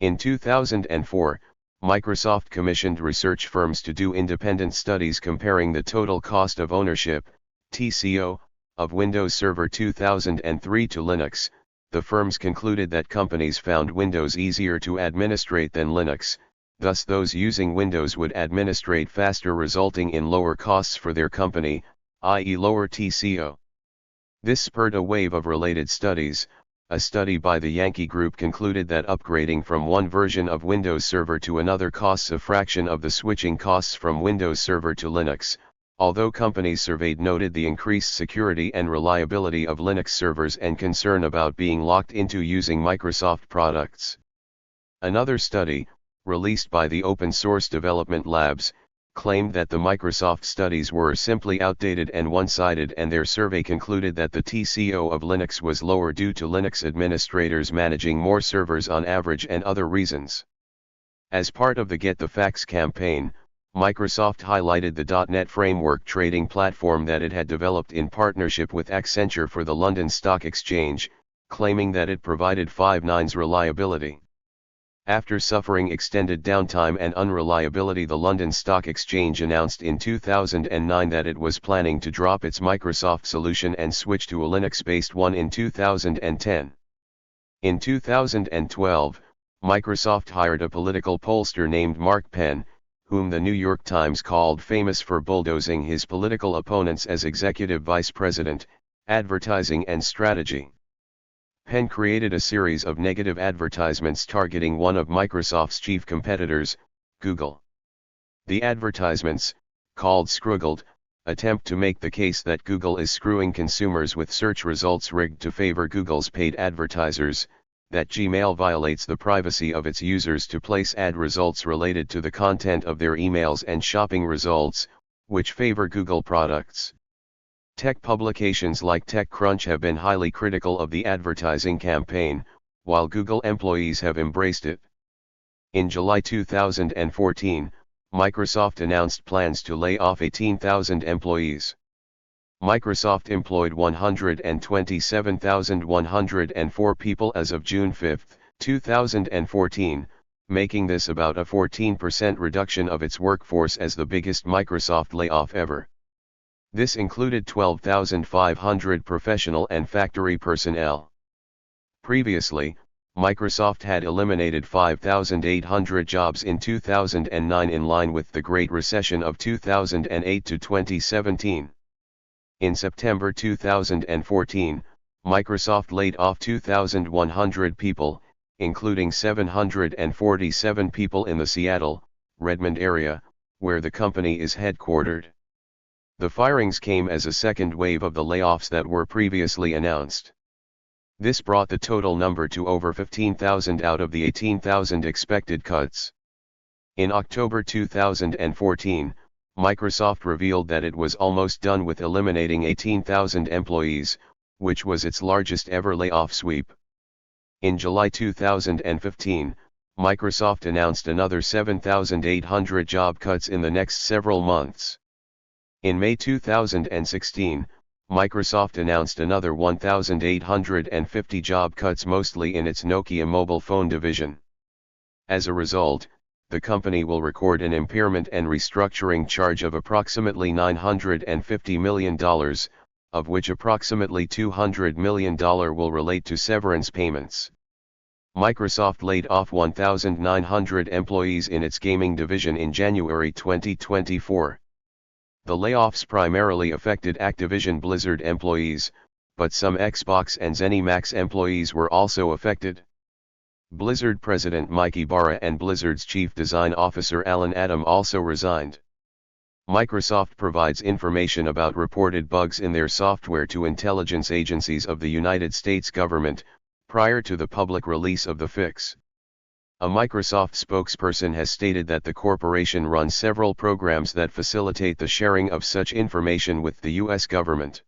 In 2004, Microsoft commissioned research firms to do independent studies comparing the total cost of ownership, TCO, of Windows Server 2003 to Linux. The firms concluded that companies found Windows easier to administrate than Linux, thus those using Windows would administrate faster, resulting in lower costs for their company, i.e. lower TCO. This spurred a wave of related studies. A study by the Yankee Group concluded that upgrading from one version of Windows Server to another costs a fraction of the switching costs from Windows Server to Linux, although companies surveyed noted the increased security and reliability of Linux servers and concern about being locked into using Microsoft products. Another study, released by the Open Source Development Labs, claimed that the Microsoft studies were simply outdated and one-sided, and their survey concluded that the TCO of Linux was lower due to Linux administrators managing more servers on average and other reasons. As part of the Get the Facts campaign, Microsoft highlighted the .NET Framework trading platform that it had developed in partnership with Accenture for the London Stock Exchange, claiming that it provided 5 nines reliability. After suffering extended downtime and unreliability, the London Stock Exchange announced in 2009 that it was planning to drop its Microsoft solution and switch to a Linux-based one in 2010. In 2012, Microsoft hired a political pollster named Mark Penn, whom the New York Times called famous for bulldozing his political opponents as executive vice president, advertising and strategy. Penn created a series of negative advertisements targeting one of Microsoft's chief competitors, Google. The advertisements, called Scroogled, attempt to make the case that Google is screwing consumers with search results rigged to favor Google's paid advertisers, that Gmail violates the privacy of its users to place ad results related to the content of their emails, and shopping results, which favor Google products. Tech publications like TechCrunch have been highly critical of the advertising campaign, while Google employees have embraced it. In July 2014, Microsoft announced plans to lay off 18,000 employees. Microsoft employed 127,104 people as of June 5, 2014, making this about a 14% reduction of its workforce as the biggest Microsoft layoff ever. This included 12,500 professional and factory personnel. Previously, Microsoft had eliminated 5,800 jobs in 2009 in line with the Great Recession of 2008 to 2017. In September 2014, Microsoft laid off 2,100 people, including 747 people in the Seattle, Redmond area, where the company is headquartered. The firings came as a second wave of the layoffs that were previously announced. This brought the total number to over 15,000 out of the 18,000 expected cuts. In October 2014, Microsoft revealed that it was almost done with eliminating 18,000 employees, which was its largest ever layoff sweep. In July 2015, Microsoft announced another 7,800 job cuts in the next several months. In May 2016, Microsoft announced another 1,850 job cuts, mostly in its Nokia mobile phone division. As a result, the company will record an impairment and restructuring charge of approximately $950 million, of which approximately $200 million will relate to severance payments. Microsoft laid off 1,900 employees in its gaming division in January 2024. The layoffs primarily affected Activision Blizzard employees, but some Xbox and ZeniMax employees were also affected. Blizzard President Mike Ibarra and Blizzard's Chief Design Officer Alan Adam also resigned. Microsoft provides information about reported bugs in their software to intelligence agencies of the United States government, prior to the public release of the fix. A Microsoft spokesperson has stated that the corporation runs several programs that facilitate the sharing of such information with the U.S. government.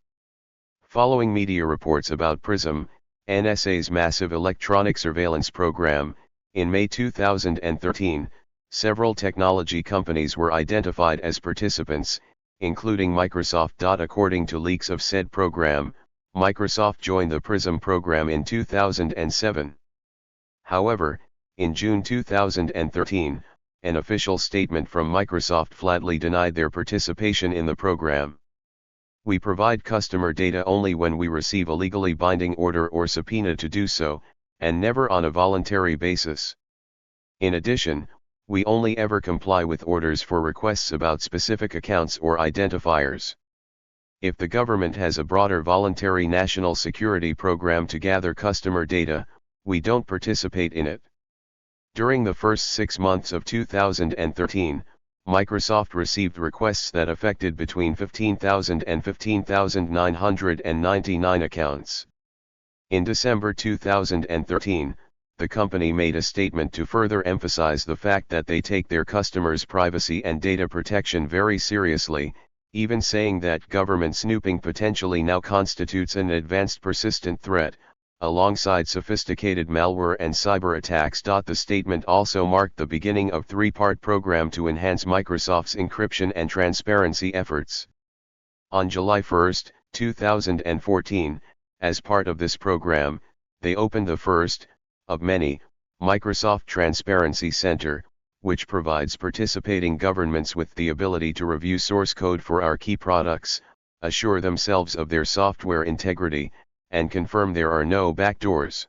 Following media reports about PRISM, NSA's massive electronic surveillance program, in May 2013, several technology companies were identified as participants, including Microsoft. According to leaks of said program, Microsoft joined the PRISM program in 2007. However, in June 2013, an official statement from Microsoft flatly denied their participation in the program. "We provide customer data only when we receive a legally binding order or subpoena to do so, and never on a voluntary basis. In addition, we only ever comply with orders for requests about specific accounts or identifiers. If the government has a broader voluntary national security program to gather customer data, we don't participate in it." During the first 6 months of 2013, Microsoft received requests that affected between 15,000 and 15,999 accounts. In December 2013, the company made a statement to further emphasize the fact that they take their customers' privacy and data protection very seriously, even saying that government snooping potentially now constitutes an advanced persistent threat, alongside sophisticated malware and cyber attacks. The statement also marked the beginning of a three-part program to enhance Microsoft's encryption and transparency efforts. On July 1, 2014, as part of this program, they opened the first, of many, Microsoft Transparency Center, which provides participating governments with the ability to review source code for our key products, assure themselves of their software integrity, and confirm there are no backdoors.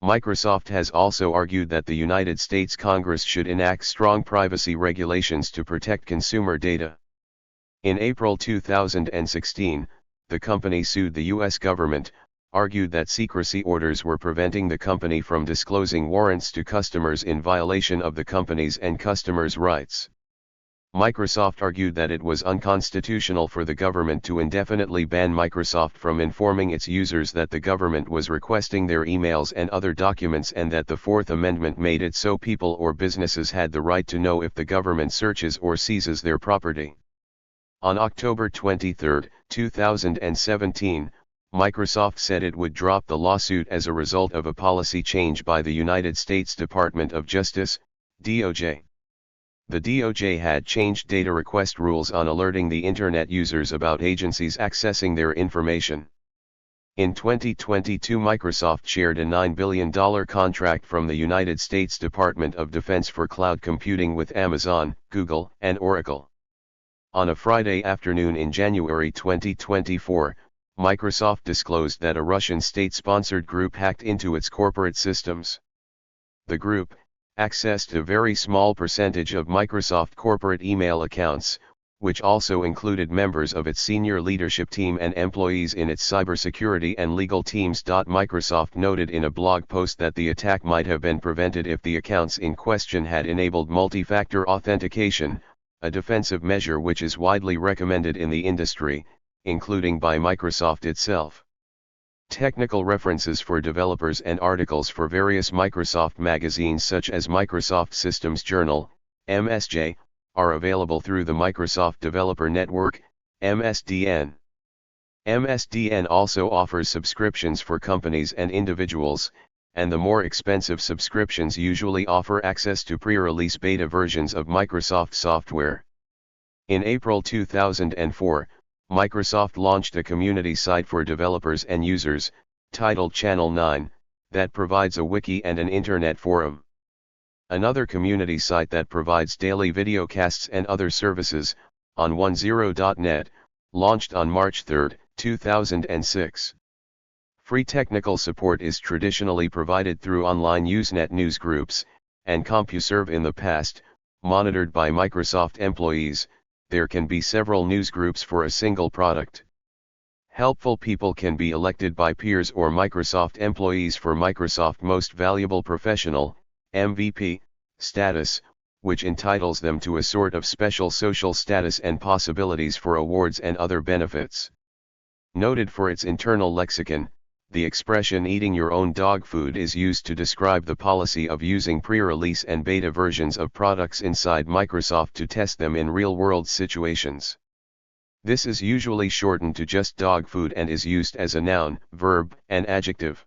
Microsoft has also argued that the United States Congress should enact strong privacy regulations to protect consumer data. In April 2016, the company sued the U.S. government, argued that secrecy orders were preventing the company from disclosing warrants to customers in violation of the company's and customers' rights. Microsoft argued that it was unconstitutional for the government to indefinitely ban Microsoft from informing its users that the government was requesting their emails and other documents, and that the Fourth Amendment made it so people or businesses had the right to know if the government searches or seizes their property. On October 23, 2017, Microsoft said it would drop the lawsuit as a result of a policy change by the United States Department of Justice, DOJ. The DOJ had changed data request rules on alerting the Internet users about agencies accessing their information. In 2022, Microsoft shared a $9 billion contract from the United States Department of Defense for cloud computing with Amazon, Google, and Oracle. On a Friday afternoon in January 2024, Microsoft disclosed that a Russian state-sponsored group hacked into its corporate systems. The group accessed a very small percentage of Microsoft corporate email accounts, which also included members of its senior leadership team and employees in its cybersecurity and legal teams. Microsoft noted in a blog post that the attack might have been prevented if the accounts in question had enabled multi-factor authentication, a defensive measure which is widely recommended in the industry, including by Microsoft itself. Technical references for developers and articles for various Microsoft magazines such as Microsoft Systems Journal, MSJ, are available through the Microsoft Developer Network, MSDN. MSDN also offers subscriptions for companies and individuals, and the more expensive subscriptions usually offer access to pre-release beta versions of Microsoft software. In April 2004, Microsoft launched a community site for developers and users, titled Channel 9, that provides a wiki and an internet forum. Another community site that provides daily videocasts and other services, on10.net, launched on March 3, 2006. Free technical support is traditionally provided through online Usenet newsgroups, and CompuServe in the past, monitored by Microsoft employees. There can be several newsgroups for a single product. Helpful people can be elected by peers or Microsoft employees for Microsoft Most Valuable Professional, MVP, status, which entitles them to a sort of special social status and possibilities for awards and other benefits. Noted for its internal lexicon, the expression eating your own dog food is used to describe the policy of using pre-release and beta versions of products inside Microsoft to test them in real-world situations. This is usually shortened to just dog food and is used as a noun, verb, and adjective.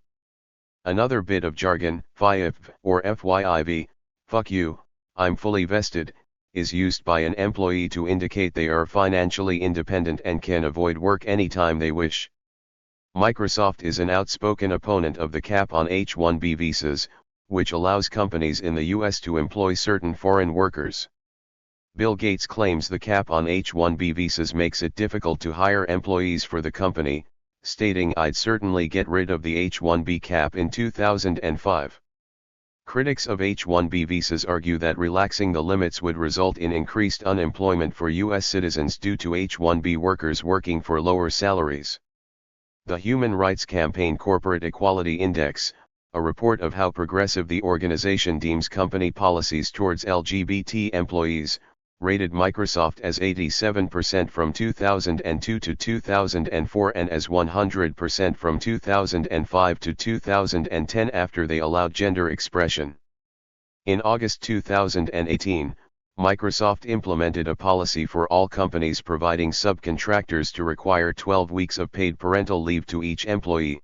Another bit of jargon, FYIV or FYIV, fuck you, I'm fully vested, is used by an employee to indicate they are financially independent and can avoid work anytime they wish. Microsoft is an outspoken opponent of the cap on H-1B visas, which allows companies in the U.S. to employ certain foreign workers. Bill Gates claims the cap on H-1B visas makes it difficult to hire employees for the company, stating, "I'd certainly get rid of the H-1B cap in 2005. Critics of H-1B visas argue that relaxing the limits would result in increased unemployment for U.S. citizens due to H-1B workers working for lower salaries. The Human Rights Campaign Corporate Equality Index, a report of how progressive the organization deems company policies towards LGBT employees, rated Microsoft as 87% from 2002 to 2004 and as 100% from 2005 to 2010 after they allowed gender expression. In August 2018, Microsoft implemented a policy for all companies providing subcontractors to require 12 weeks of paid parental leave to each employee.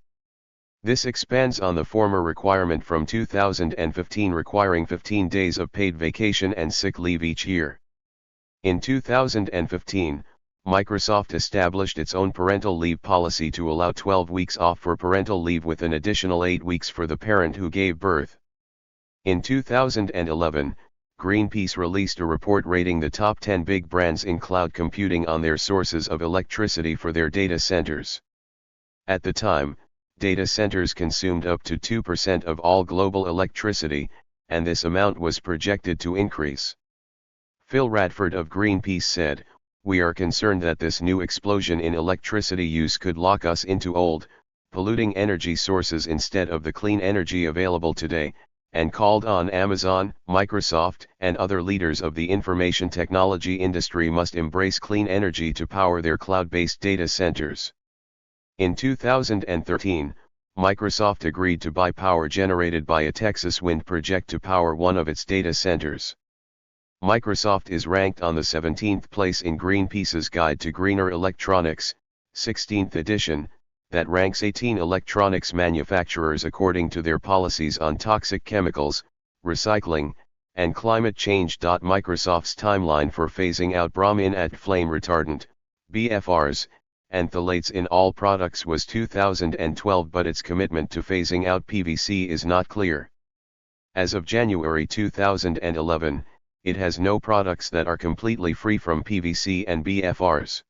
This expands on the former requirement from 2015 requiring 15 days of paid vacation and sick leave each year. In 2015, Microsoft established its own parental leave policy to allow 12 weeks off for parental leave with an additional 8 weeks for the parent who gave birth. In 2011, Greenpeace released a report rating the top 10 big brands in cloud computing on their sources of electricity for their data centers. At the time, data centers consumed up to 2% of all global electricity, and this amount was projected to increase. Phil Radford of Greenpeace said, "We are concerned that this new explosion in electricity use could lock us into old, polluting energy sources instead of the clean energy available today," and called on Amazon, Microsoft, and other leaders of the information technology industry must embrace clean energy to power their cloud-based data centers. In 2013, Microsoft agreed to buy power generated by a Texas wind project to power one of its data centers. Microsoft is ranked on the 17th place in Greenpeace's Guide to Greener Electronics, 16th edition, that ranks 18 electronics manufacturers according to their policies on toxic chemicals, recycling, and climate change. Microsoft's timeline for phasing out bromine at flame retardant, BFRs, and phthalates in all products was 2012, but its commitment to phasing out PVC is not clear. As of January 2011, it has no products that are completely free from PVC and BFRs.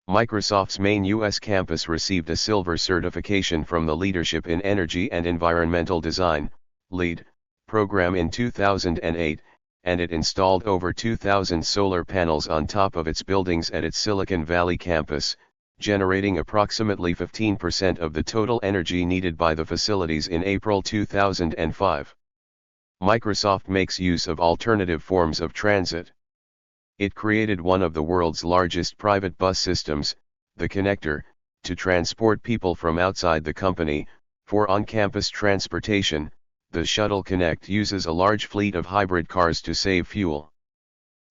Microsoft's main U.S. campus received a silver certification from the Leadership in Energy and Environmental Design, LEED, program in 2008, and it installed over 2,000 solar panels on top of its buildings at its Silicon Valley campus, generating approximately 15% of the total energy needed by the facilities in April 2005. Microsoft makes use of alternative forms of transit. It created one of the world's largest private bus systems, the Connector, to transport people from outside the company. For on-campus transportation, the Shuttle Connect uses a large fleet of hybrid cars to save fuel.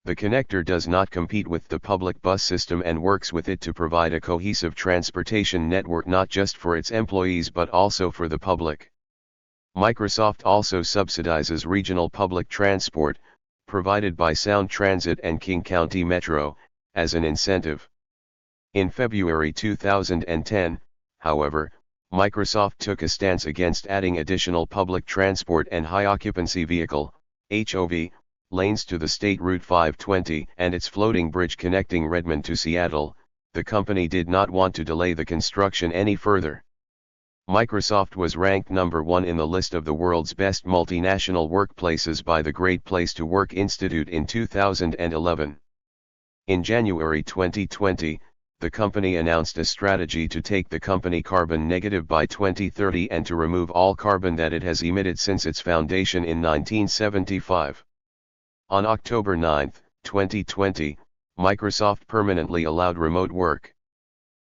The Connector does not compete with the public bus system and works with it to provide a cohesive transportation network not just for its employees but also for the public. Microsoft also subsidizes regional public transport, provided by Sound Transit and King County Metro, as an incentive. In February 2010, however, Microsoft took a stance against adding additional public transport and high-occupancy vehicle, HOV, lanes to the State Route 520 and its floating bridge connecting Redmond to Seattle. The company did not want to delay the construction any further. Microsoft was ranked number 1 in the list of the world's best multinational workplaces by the Great Place to Work Institute in 2011. In January 2020, the company announced a strategy to take the company carbon negative by 2030 and to remove all carbon that it has emitted since its foundation in 1975. On October 9, 2020, Microsoft permanently allowed remote work.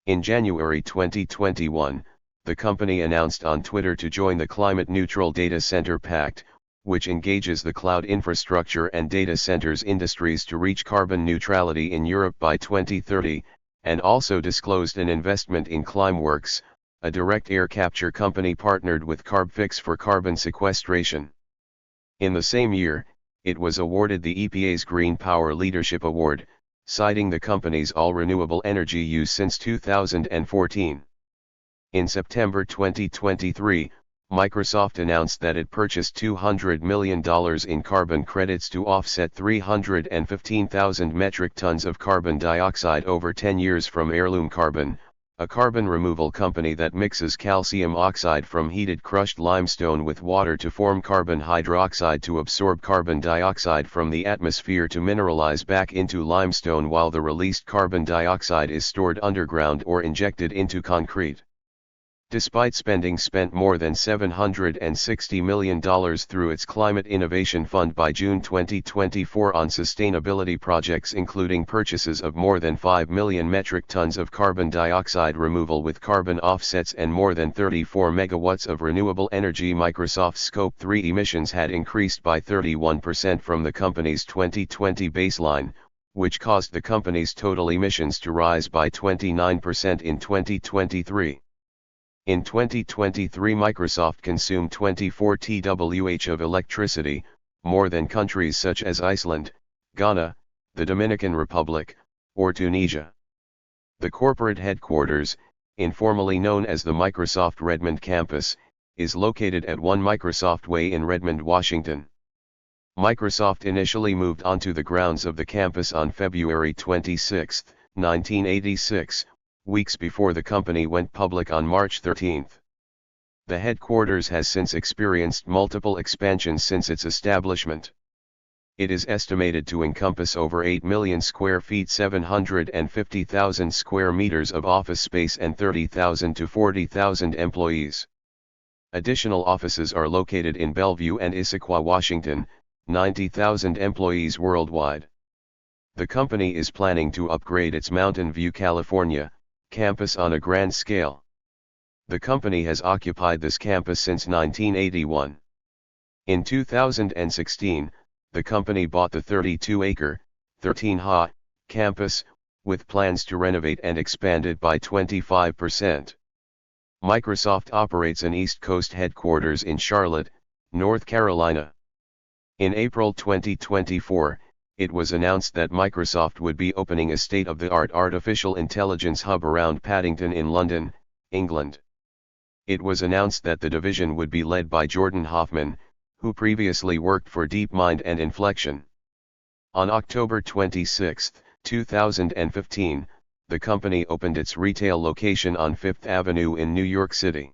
In January 2021, the company announced on Twitter to join the Climate Neutral Data Center Pact, which engages the cloud infrastructure and data centers industries to reach carbon neutrality in Europe by 2030, and also disclosed an investment in Climeworks, a direct air capture company partnered with CarbFix for carbon sequestration. In the same year, it was awarded the EPA's Green Power Leadership Award, citing the company's all-renewable energy use since 2014. In September 2023, Microsoft announced that it purchased $200 million in carbon credits to offset 315,000 metric tons of carbon dioxide over 10 years from Heirloom Carbon, a carbon removal company that mixes calcium oxide from heated crushed limestone with water to form carbon hydroxide to absorb carbon dioxide from the atmosphere to mineralize back into limestone while the released carbon dioxide is stored underground or injected into concrete. Despite spent more than $760 million through its Climate Innovation Fund by June 2024 on sustainability projects including purchases of more than 5 million metric tons of carbon dioxide removal with carbon offsets and more than 34 megawatts of renewable energy, Microsoft's Scope 3 emissions had increased by 31% from the company's 2020 baseline, which caused the company's total emissions to rise by 29% in 2023. In 2023, Microsoft consumed 24 TWh of electricity, more than countries such as Iceland, Ghana, the Dominican Republic, or Tunisia. The corporate headquarters, informally known as the Microsoft Redmond campus, is located at 1 Microsoft Way in Redmond, Washington. Microsoft initially moved onto the grounds of the campus on February 26, 1986, weeks before the company went public on March 13. The headquarters has since experienced multiple expansions since its establishment. It is estimated to encompass over 8 million square feet, 750,000 square meters of office space and 30,000 to 40,000 employees. Additional offices are located in Bellevue and Issaquah, Washington, 90,000 employees worldwide. The company is planning to upgrade its Mountain View, California, campus on a grand scale. The company has occupied this campus since 1981. In 2016, the company bought the 32-acre, 13-ha, campus, with plans to renovate and expand it by 25%. Microsoft operates an East Coast headquarters in Charlotte, North Carolina. In April 2024, it was announced that Microsoft would be opening a state-of-the-art artificial intelligence hub around Paddington in London, England. It was announced that the division would be led by Jordan Hoffman, who previously worked for DeepMind and Inflection. On October 26, 2015, the company opened its retail location on Fifth Avenue in New York City.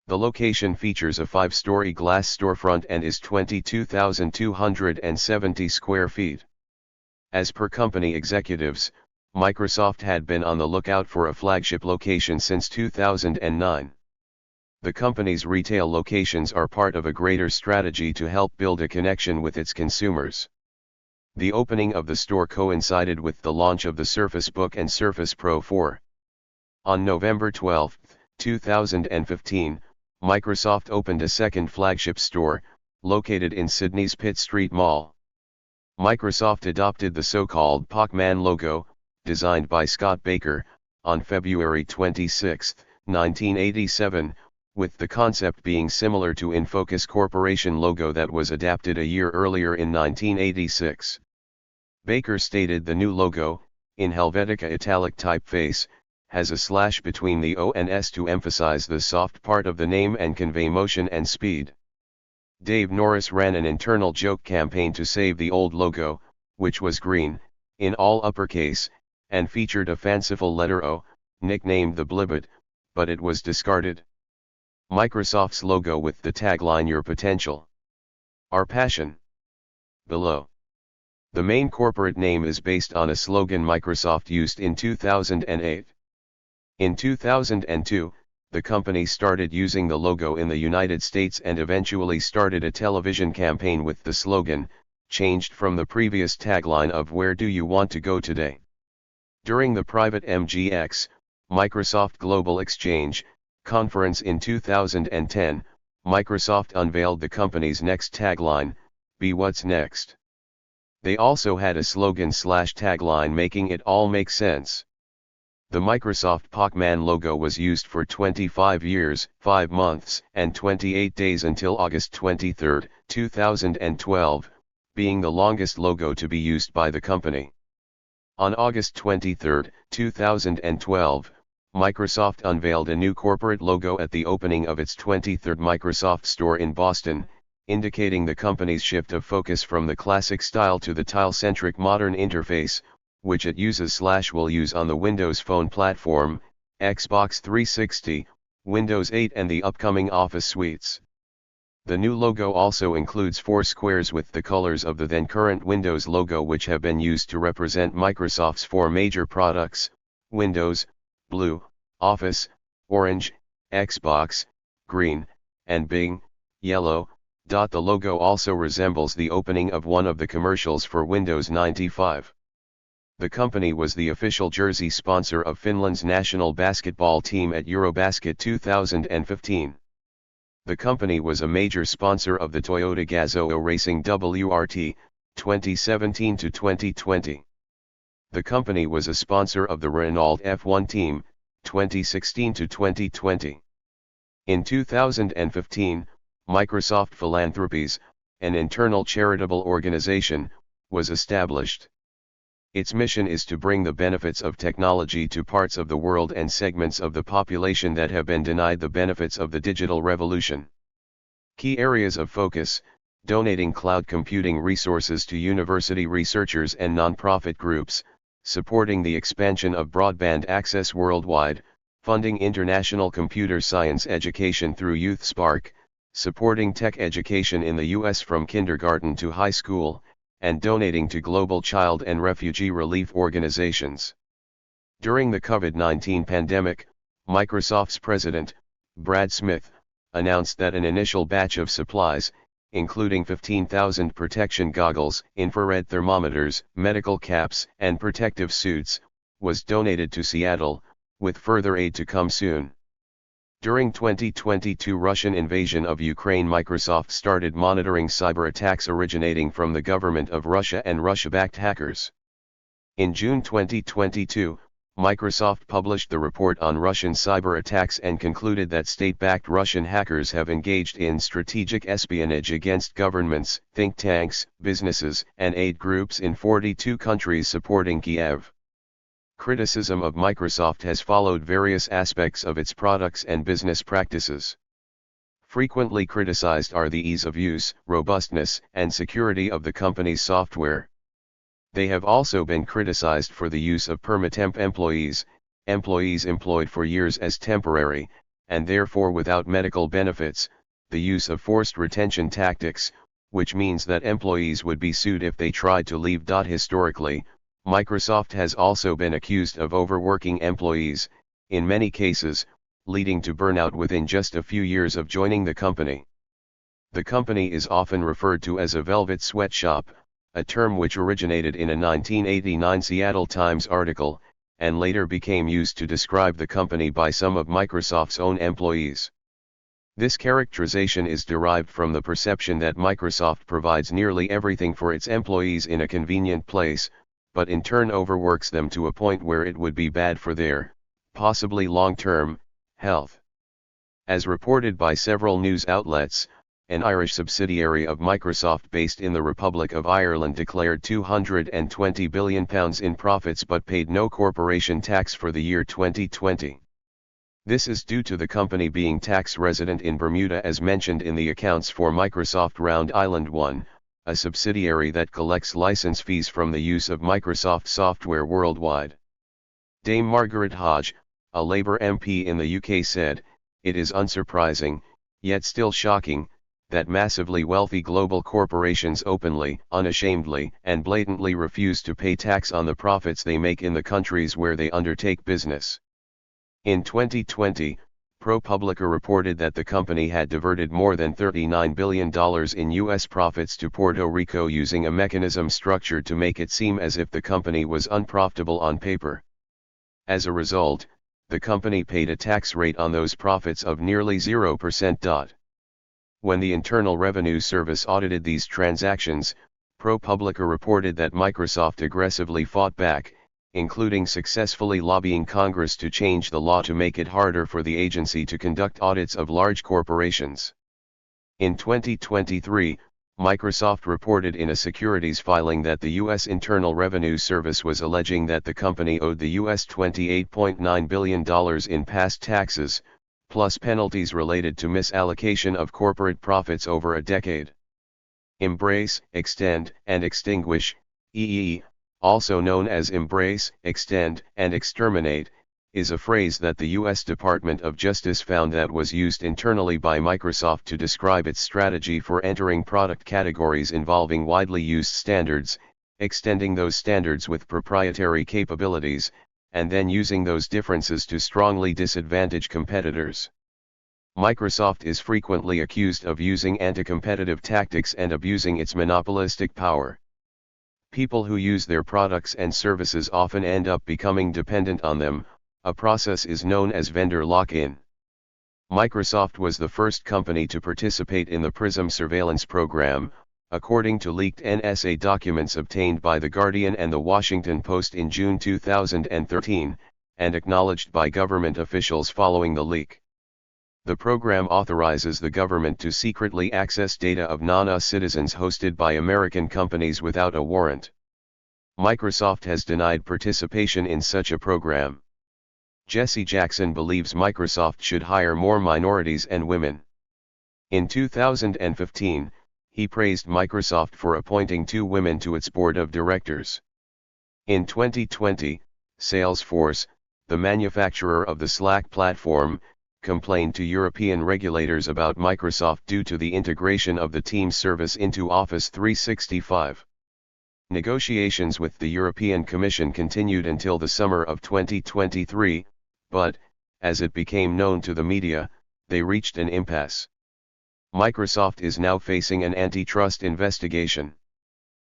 The location features a 5-story glass storefront and is 22,270 square feet. As per company executives, Microsoft had been on the lookout for a flagship location since 2009. The company's retail locations are part of a greater strategy to help build a connection with its consumers. The opening of the store coincided with the launch of the Surface Book and Surface Pro 4. On November 12, 2015, Microsoft opened a second flagship store, located in Sydney's Pitt Street Mall. Microsoft adopted the so-called Pac-Man logo, designed by Scott Baker, on February 26, 1987, with the concept being similar to Infocus Corporation logo that was adapted a year earlier in 1986. Baker stated the new logo, in Helvetica italic typeface, has a slash between the O and S to emphasize the soft part of the name and convey motion and speed. Dave Norris ran an internal joke campaign to save the old logo, which was green, in all uppercase, and featured a fanciful letter O, nicknamed the Blibbit, but it was discarded. Microsoft's logo with the tagline "Your Potential. Our Passion." Below. The main corporate name is based on a slogan Microsoft used in 2008. In 2002, the company started using the logo in the United States and eventually started a television campaign with the slogan, changed from the previous tagline of "Where do you want to go today?" During the private MGX, Microsoft Global Exchange, conference in 2010, Microsoft unveiled the company's next tagline, "Be What's Next." They also had a slogan/tagline making it all make sense. The Microsoft Pac-Man logo was used for 25 years, 5 months, and 28 days until August 23, 2012, being the longest logo to be used by the company. On August 23, 2012, Microsoft unveiled a new corporate logo at the opening of its 23rd Microsoft store in Boston, indicating the company's shift of focus from the classic style to the tile-centric modern interface, which it will use on the Windows Phone platform, Xbox 360, Windows 8 and the upcoming Office suites. The new logo also includes 4 squares with the colors of the then current Windows logo, which have been used to represent Microsoft's 4 major products: Windows, Blue, Office, Orange, Xbox, Green, and Bing, Yellow. The logo also resembles the opening of one of the commercials for Windows 95. The company was the official jersey sponsor of Finland's national basketball team at Eurobasket 2015. The company was a major sponsor of the Toyota Gazoo Racing WRT, 2017 to 2020. The company was a sponsor of the Renault F1 team, 2016 to 2020. In 2015, Microsoft Philanthropies, an internal charitable organization, was established. Its mission is to bring the benefits of technology to parts of the world and segments of the population that have been denied the benefits of the digital revolution. Key areas of focus: donating cloud computing resources to university researchers and nonprofit groups, supporting the expansion of broadband access worldwide, funding international computer science education through Youth Spark, supporting tech education in the U.S. from kindergarten to high school, and donating to global child and refugee relief organizations. During the COVID-19 pandemic, Microsoft's president, Brad Smith, announced that an initial batch of supplies, including 15,000 protection goggles, infrared thermometers, medical caps, and protective suits, was donated to Seattle, with further aid to come soon. During 2022 Russian invasion of Ukraine, Microsoft started monitoring cyber attacks originating from the government of Russia and Russia-backed hackers. In June 2022, Microsoft published the report on Russian cyber attacks and concluded that state-backed Russian hackers have engaged in strategic espionage against governments, think tanks, businesses, and aid groups in 42 countries supporting Kiev. Criticism of Microsoft has followed various aspects of its products and business practices. Frequently criticized are the ease of use, robustness, and security of the company's software. They have also been criticized for the use of permatemp employees employed for years as temporary, and therefore without medical benefits, the use of forced retention tactics, which means that employees would be sued if they tried to leave. Historically, Microsoft has also been accused of overworking employees, in many cases, leading to burnout within just a few years of joining the company. The company is often referred to as a velvet sweatshop, a term which originated in a 1989 Seattle Times article, and later became used to describe the company by some of Microsoft's own employees. This characterization is derived from the perception that Microsoft provides nearly everything for its employees in a convenient place, but in turn overworks them to a point where it would be bad for their, possibly long-term, health. As reported by several news outlets, an Irish subsidiary of Microsoft based in the Republic of Ireland declared £220 billion in profits but paid no corporation tax for the year 2020. This is due to the company being tax resident in Bermuda as mentioned in the accounts for Microsoft Round Island 1, a subsidiary that collects license fees from the use of Microsoft software worldwide. Dame Margaret Hodge, a Labour MP in the UK said, "It is unsurprising, yet still shocking, that massively wealthy global corporations openly, unashamedly, and blatantly refuse to pay tax on the profits they make in the countries where they undertake business." In 2020, ProPublica reported that the company had diverted more than $39 billion in U.S. profits to Puerto Rico using a mechanism structured to make it seem as if the company was unprofitable on paper. As a result, the company paid a tax rate on those profits of nearly 0%. When the Internal Revenue Service audited these transactions, ProPublica reported that Microsoft aggressively fought back, including successfully lobbying Congress to change the law to make it harder for the agency to conduct audits of large corporations. In 2023, Microsoft reported in a securities filing that the U.S. Internal Revenue Service was alleging that the company owed the U.S. $28.9 billion in past taxes, plus penalties related to misallocation of corporate profits over a decade. Embrace, Extend, and Extinguish, EE, also known as Embrace, Extend, and Exterminate, is a phrase that the U.S. Department of Justice found that was used internally by Microsoft to describe its strategy for entering product categories involving widely used standards, extending those standards with proprietary capabilities, and then using those differences to strongly disadvantage competitors. Microsoft is frequently accused of using anti-competitive tactics and abusing its monopolistic power. People who use their products and services often end up becoming dependent on them. A process is known as vendor lock-in. Microsoft was the first company to participate in the PRISM surveillance program, according to leaked NSA documents obtained by The Guardian and The Washington Post in June 2013, and acknowledged by government officials following the leak. The program authorizes the government to secretly access data of non-US citizens hosted by American companies without a warrant. Microsoft has denied participation in such a program. Jesse Jackson believes Microsoft should hire more minorities and women. In 2015, he praised Microsoft for appointing 2 women to its board of directors. In 2020, Salesforce, the manufacturer of the Slack platform, complained to European regulators about Microsoft due to the integration of the Teams service into Office 365. Negotiations with the European Commission continued until the summer of 2023, but, as it became known to the media, they reached an impasse. Microsoft is now facing an antitrust investigation.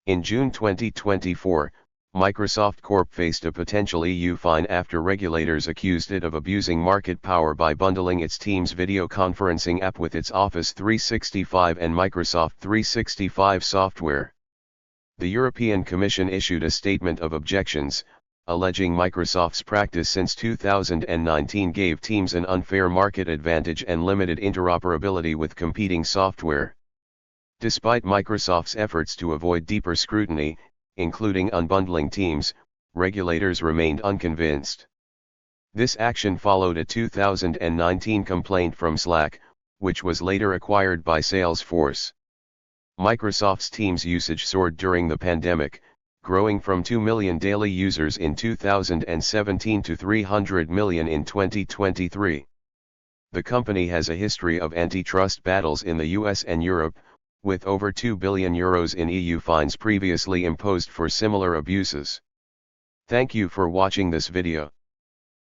In June 2024, Microsoft Corp faced a potential EU fine after regulators accused it of abusing market power by bundling its Teams video conferencing app with its Office 365 and Microsoft 365 software. The European Commission issued a statement of objections, alleging Microsoft's practice since 2019 gave Teams an unfair market advantage and limited interoperability with competing software. Despite Microsoft's efforts to avoid deeper scrutiny, including unbundling Teams, regulators remained unconvinced. This action followed a 2019 complaint from Slack, which was later acquired by Salesforce. Microsoft's Teams usage soared during the pandemic, growing from 2 million daily users in 2017 to 300 million in 2023. The company has a history of antitrust battles in the US and Europe, with over €2 billion in EU fines previously imposed for similar abuses. Thank you for watching this video.